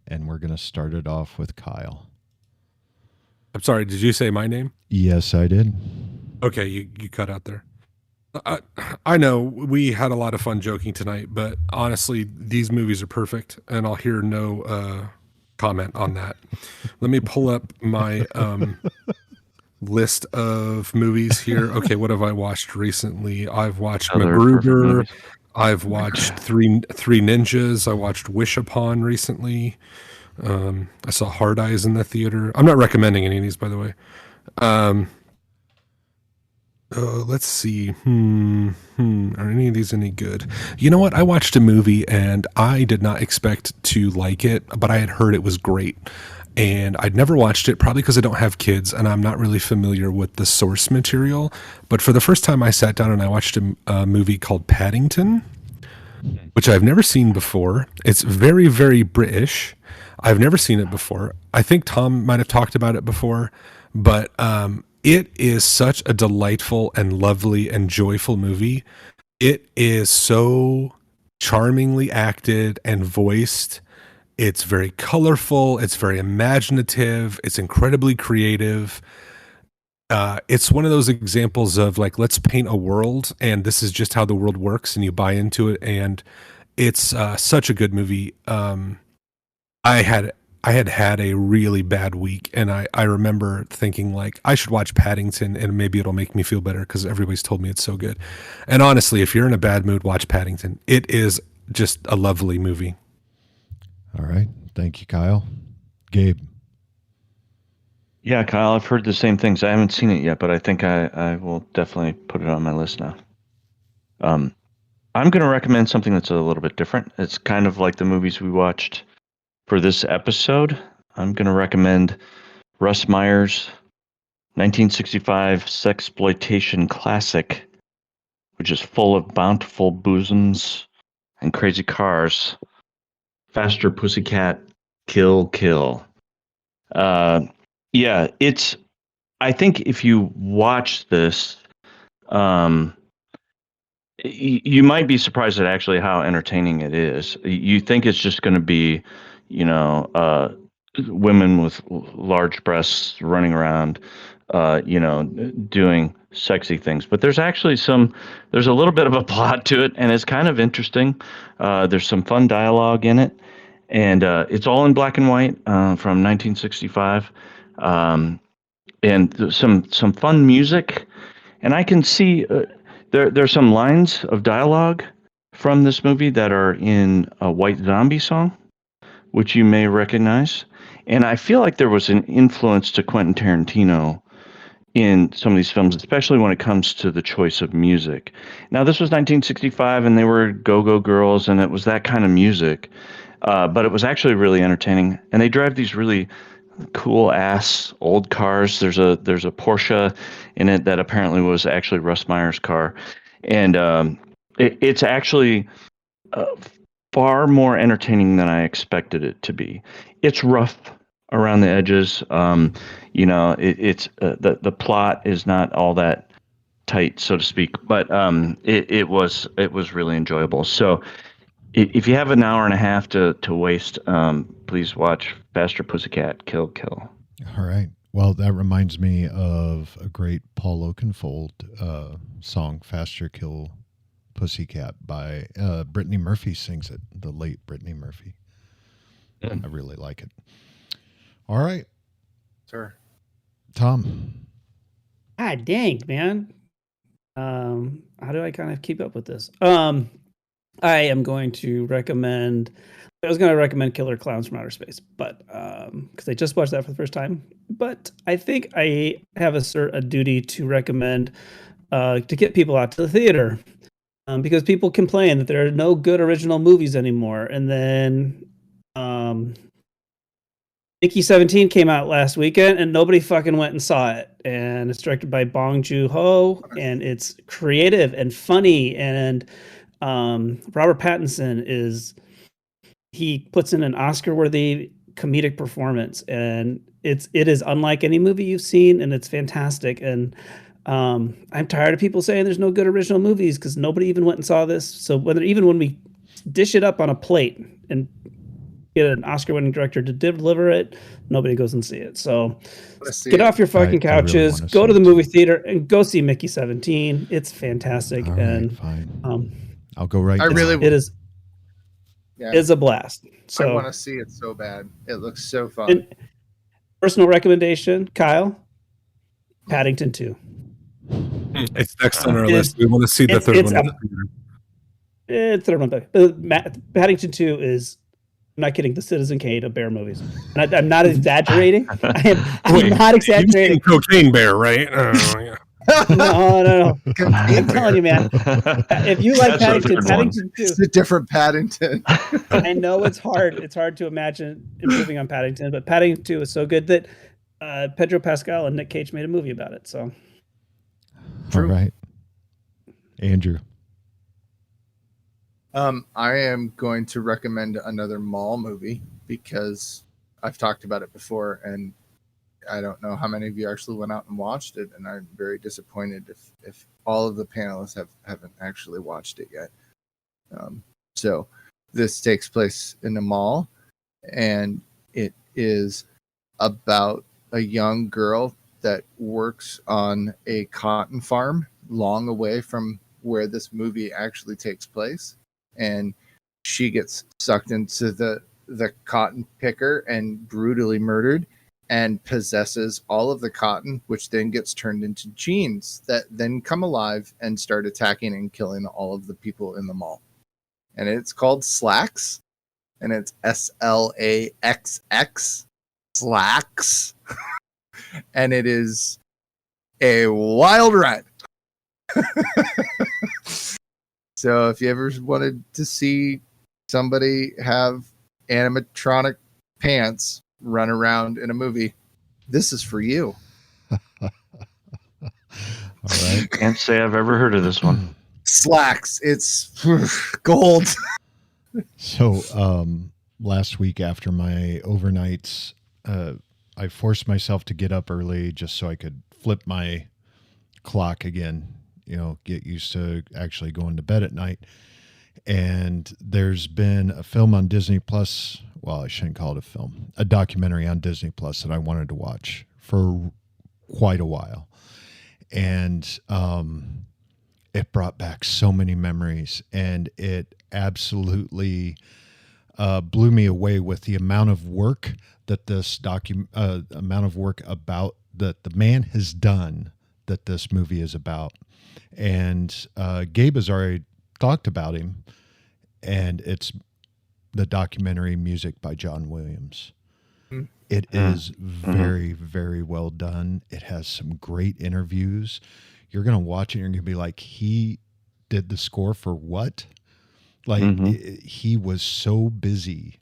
and we're going to start it off with Kyle. I'm sorry. Did you say my name? Yes, I did. Okay, you cut out there. I know we had a lot of fun joking tonight, but honestly, these movies are perfect, and I'll hear no comment on that. Let me pull up my list of movies here. Okay, what have I watched recently? I've watched Other perfect MacGruber. movies. I've watched Three Ninjas. I watched Wish Upon recently. I saw Hard Eyes in the theater. I'm not recommending any of these, by the way. Let's see. Are any of these any good? You know what? I watched a movie and I did not expect to like it, but I had heard it was great. And I'd never watched it, probably because I don't have kids and I'm not really familiar with the source material. But for the first time, I sat down and I watched a movie called Paddington, which I've never seen before. It's very, very British. I've never seen it before. I think Tom might have talked about it before, but it is such a delightful and lovely and joyful movie. It is so charmingly acted and voiced. It's very colorful. It's very imaginative. It's incredibly creative. It's one of those examples of like, let's paint a world and this is just how the world works and you buy into it. And it's such a good movie. I had a really bad week and I remember thinking like I should watch Paddington and maybe it'll make me feel better because everybody's told me it's so good. And honestly, if you're in a bad mood, watch Paddington. It is just a lovely movie. All right. Thank you, Kyle. Gabe. Yeah, Kyle, I've heard the same things. I haven't seen it yet, but I think I will definitely put it on my list now. I'm going to recommend something that's a little bit different. It's kind of like the movies we watched for this episode. I'm going to recommend Russ Meyer's 1965 sexploitation classic, which is full of bountiful bosoms and crazy cars. Faster Pussycat, Kill Kill. Yeah, it's. I think if you watch this, you might be surprised at actually how entertaining it is. You think it's just going to be, women with large breasts running around, doing sexy things. But there's actually there's a little bit of a plot to it, and it's kind of interesting. There's some fun dialogue in it, and it's all in black and white from 1965. And some fun music, and I can see there's some lines of dialogue from this movie that are in a White Zombie song, which you may recognize. And I feel like there was an influence to Quentin Tarantino in some of these films, especially when it comes to the choice of music. Now, this was 1965, and they were go-go girls, and it was that kind of music, but it was actually really entertaining. And they drive these really cool ass old cars. There's a Porsche in it that apparently was actually Russ Meyer's car, and it's actually far more entertaining than I expected it to be. It's rough around the edges. It's the plot is not all that tight, so to speak, but it was really enjoyable. So if you have an hour and a half to waste, please watch Faster Pussycat, Kill Kill. All right. Well, that reminds me of a great Paul Oakenfold song, Faster Kill Pussycat by Brittany Murphy sings it, the late Brittany Murphy. I really like it. All right. Sure. Tom. God dang, man. How do I kind of keep up with this? I am going to recommend. I was going to recommend Killer Clowns from Outer Space, but because I just watched that for the first time. But I think I have a duty to recommend to get people out to the theater because people complain that there are no good original movies anymore. And then Mickey 17 came out last weekend and nobody fucking went and saw it. And it's directed by Bong Joon-ho and it's creative and funny. And Robert Pattinson he puts in an Oscar-worthy comedic performance, and it is unlike any movie you've seen, and it's fantastic. And I'm tired of people saying there's no good original movies because nobody even went and saw this. So even when we dish it up on a plate and get an Oscar-winning director to deliver it, nobody goes and see it. So get off your fucking couches, really go to the movie theater, and go see Mickey 17. It's fantastic. All right, and fine. I'll go right. It is. Yeah. It's a blast. So I want to see it so bad. It looks so fun. And personal recommendation, Kyle, Paddington 2. It's next on our list. We want to see the third one. It's third one. Paddington 2 is, I'm not kidding, the Citizen Kane of bear movies. And I'm not exaggerating. I'm not exaggerating. You've seen Cocaine Bear, right? Yeah. No. I'm telling you, man. If you like Paddington 2, it's a different Paddington. I know it's hard. It's hard to imagine improving on Paddington, but Paddington 2 is so good that Pedro Pascal and Nick Cage made a movie about it. So, all right, Andrew. I am going to recommend another mall movie because I've talked about it before, and I don't know how many of you actually went out and watched it, and I'm very disappointed if all of the panelists haven't actually watched it yet. So this takes place in a mall, and it is about a young girl that works on a cotton farm long away from where this movie actually takes place, and she gets sucked into the cotton picker and brutally murdered, and possesses all of the cotton, which then gets turned into genes that then come alive and start attacking and killing all of the people in the mall. And it's called Slacks, and it's SLAXX, Slacks. And it is a wild ride. So if you ever wanted to see somebody have animatronic pants run around in a movie, this is for you. All right. Can't say I've ever heard of this one. Slacks. It's gold. So last week after my overnights, I forced myself to get up early just so I could flip my clock again, get used to actually going to bed at night. And there's been a film on Disney Plus. Well, I shouldn't call it a film, a documentary on Disney Plus that I wanted to watch for quite a while. And it brought back so many memories, and it absolutely blew me away with the amount of work that this amount of work about that the man has done that this movie is about. And Gabe has already talked about him, and it's the documentary Music by John Williams. It is very, very well done. It has some great interviews. You're going to watch it and you're going to be like, he did the score for what? Like, he was so busy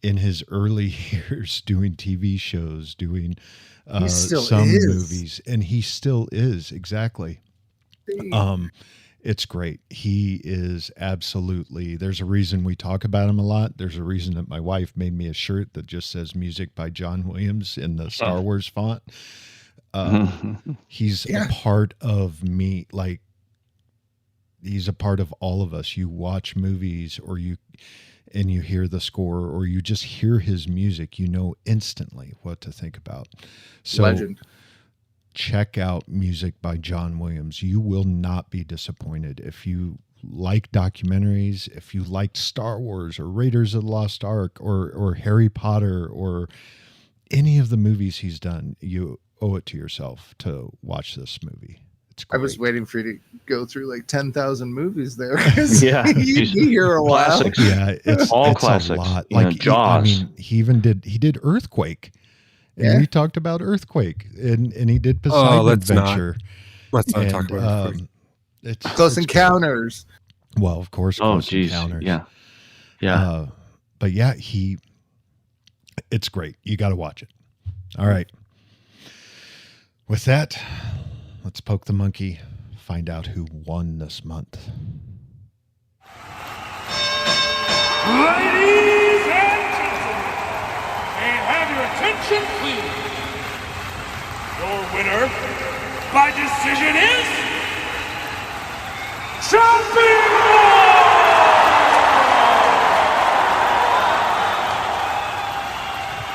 in his early years doing TV shows, doing some movies, and he still is. Exactly. It's great. He is absolutely, there's a reason we talk about him a lot. There's a reason that my wife made me a shirt that just says Music by John Williams in the Star Wars font. He's a part of me. Like, he's a part of all of us. You watch movies and you hear the score, or you just hear his music, instantly what to think about. So, Legend. check out music by John Williams. You will not be disappointed. If you like documentaries, if you liked Star Wars or Raiders of the Lost Ark or Harry Potter or any of the movies he's done, you owe it to yourself to watch this movie. It's great. I was waiting for you to go through like 10,000 movies there. Yeah. You'd be here a while. Classics. Yeah, it's All it's classics. a lot. You know, Like Jaws. he even did Earthquake. And Yeah. we talked about Earthquake, and he did Poseidon let's not. Adventure. Let's not And, talk about it. it's Close it's Encounters. great. Well, of course, Oh, Close geez. Encounters. Yeah. Yeah. But yeah, it's great. You got to watch it. All right. With that, let's poke the monkey, find out who won this month. Ladies and gentlemen, may I have your attention, please? Your winner by decision is Chopping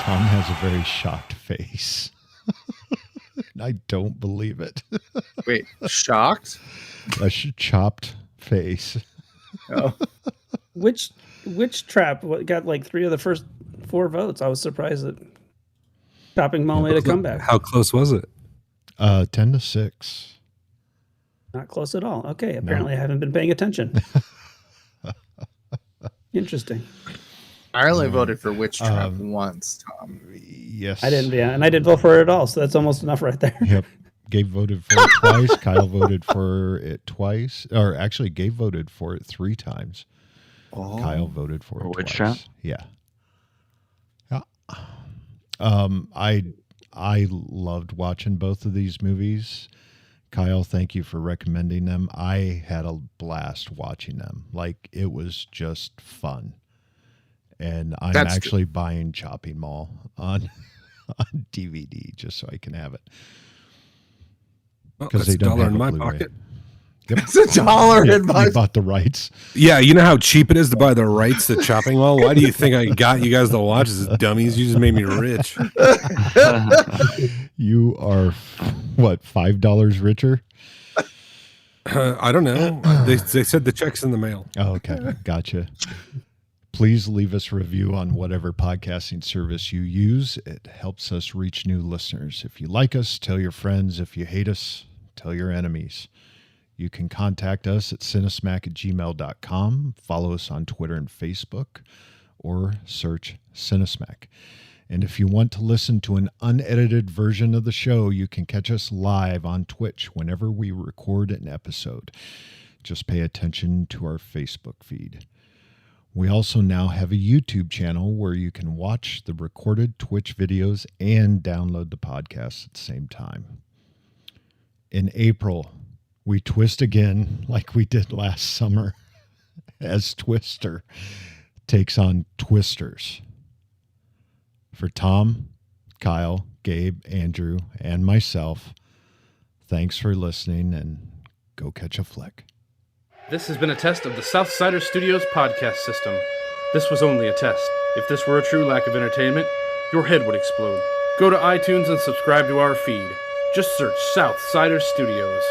Tom has a very shocked face. I don't believe it. Wait, shocked? A chopped face. Oh. Witchtrap got like 3 of the first 4 votes. I was surprised that Chopping Mall made a comeback. How close was it? 10-6. Not close at all. Okay, apparently I haven't been paying attention. Interesting. I only voted for Witchtrap once, Tom. Yes. I didn't, and I didn't vote for it at all. So that's almost enough right there. Yep. Gabe voted for it twice. Kyle voted for it twice. Or actually, Gabe voted for it 3 times. Oh. Kyle voted for it Witch twice. Trap? Yeah. I loved watching both of these movies. Kyle, thank you for recommending them. I had a blast watching them. Like, it was just fun. And I'm That's actually buying Chopping Mall on DVD just so I can have it. Well, Because that's they a don't dollar have in a my Blu-ray. pocket. Yep. It's $1 Yeah, in my you bought the rights. Yeah, you know how cheap it is to buy the rights to Chopping Mall? Why do you think I got you guys to watch this, dummies? You just made me rich. You are, what, $5 richer? I don't know. They said the check's in the mail. Oh, okay. Gotcha. Please leave us a review on whatever podcasting service you use. It helps us reach new listeners. If you like us, tell your friends. If you hate us, tell your enemies. You can contact us at cinesmack@gmail.com. Follow us on Twitter and Facebook, or search Cinesmack. And if you want to listen to an unedited version of the show, you can catch us live on Twitch whenever we record an episode. Just pay attention to our Facebook feed. We also now have a YouTube channel where you can watch the recorded Twitch videos and download the podcast at the same time. In April, we twist again like we did last summer as Twister takes on Twisters. For Tom, Kyle, Gabe, Andrew, and myself, thanks for listening, and go catch a flick. This has been a test of the Southsider Studios podcast system. This was only a test. If this were a true lack of entertainment, your head would explode. Go to iTunes and subscribe to our feed. Just search Southsider Studios.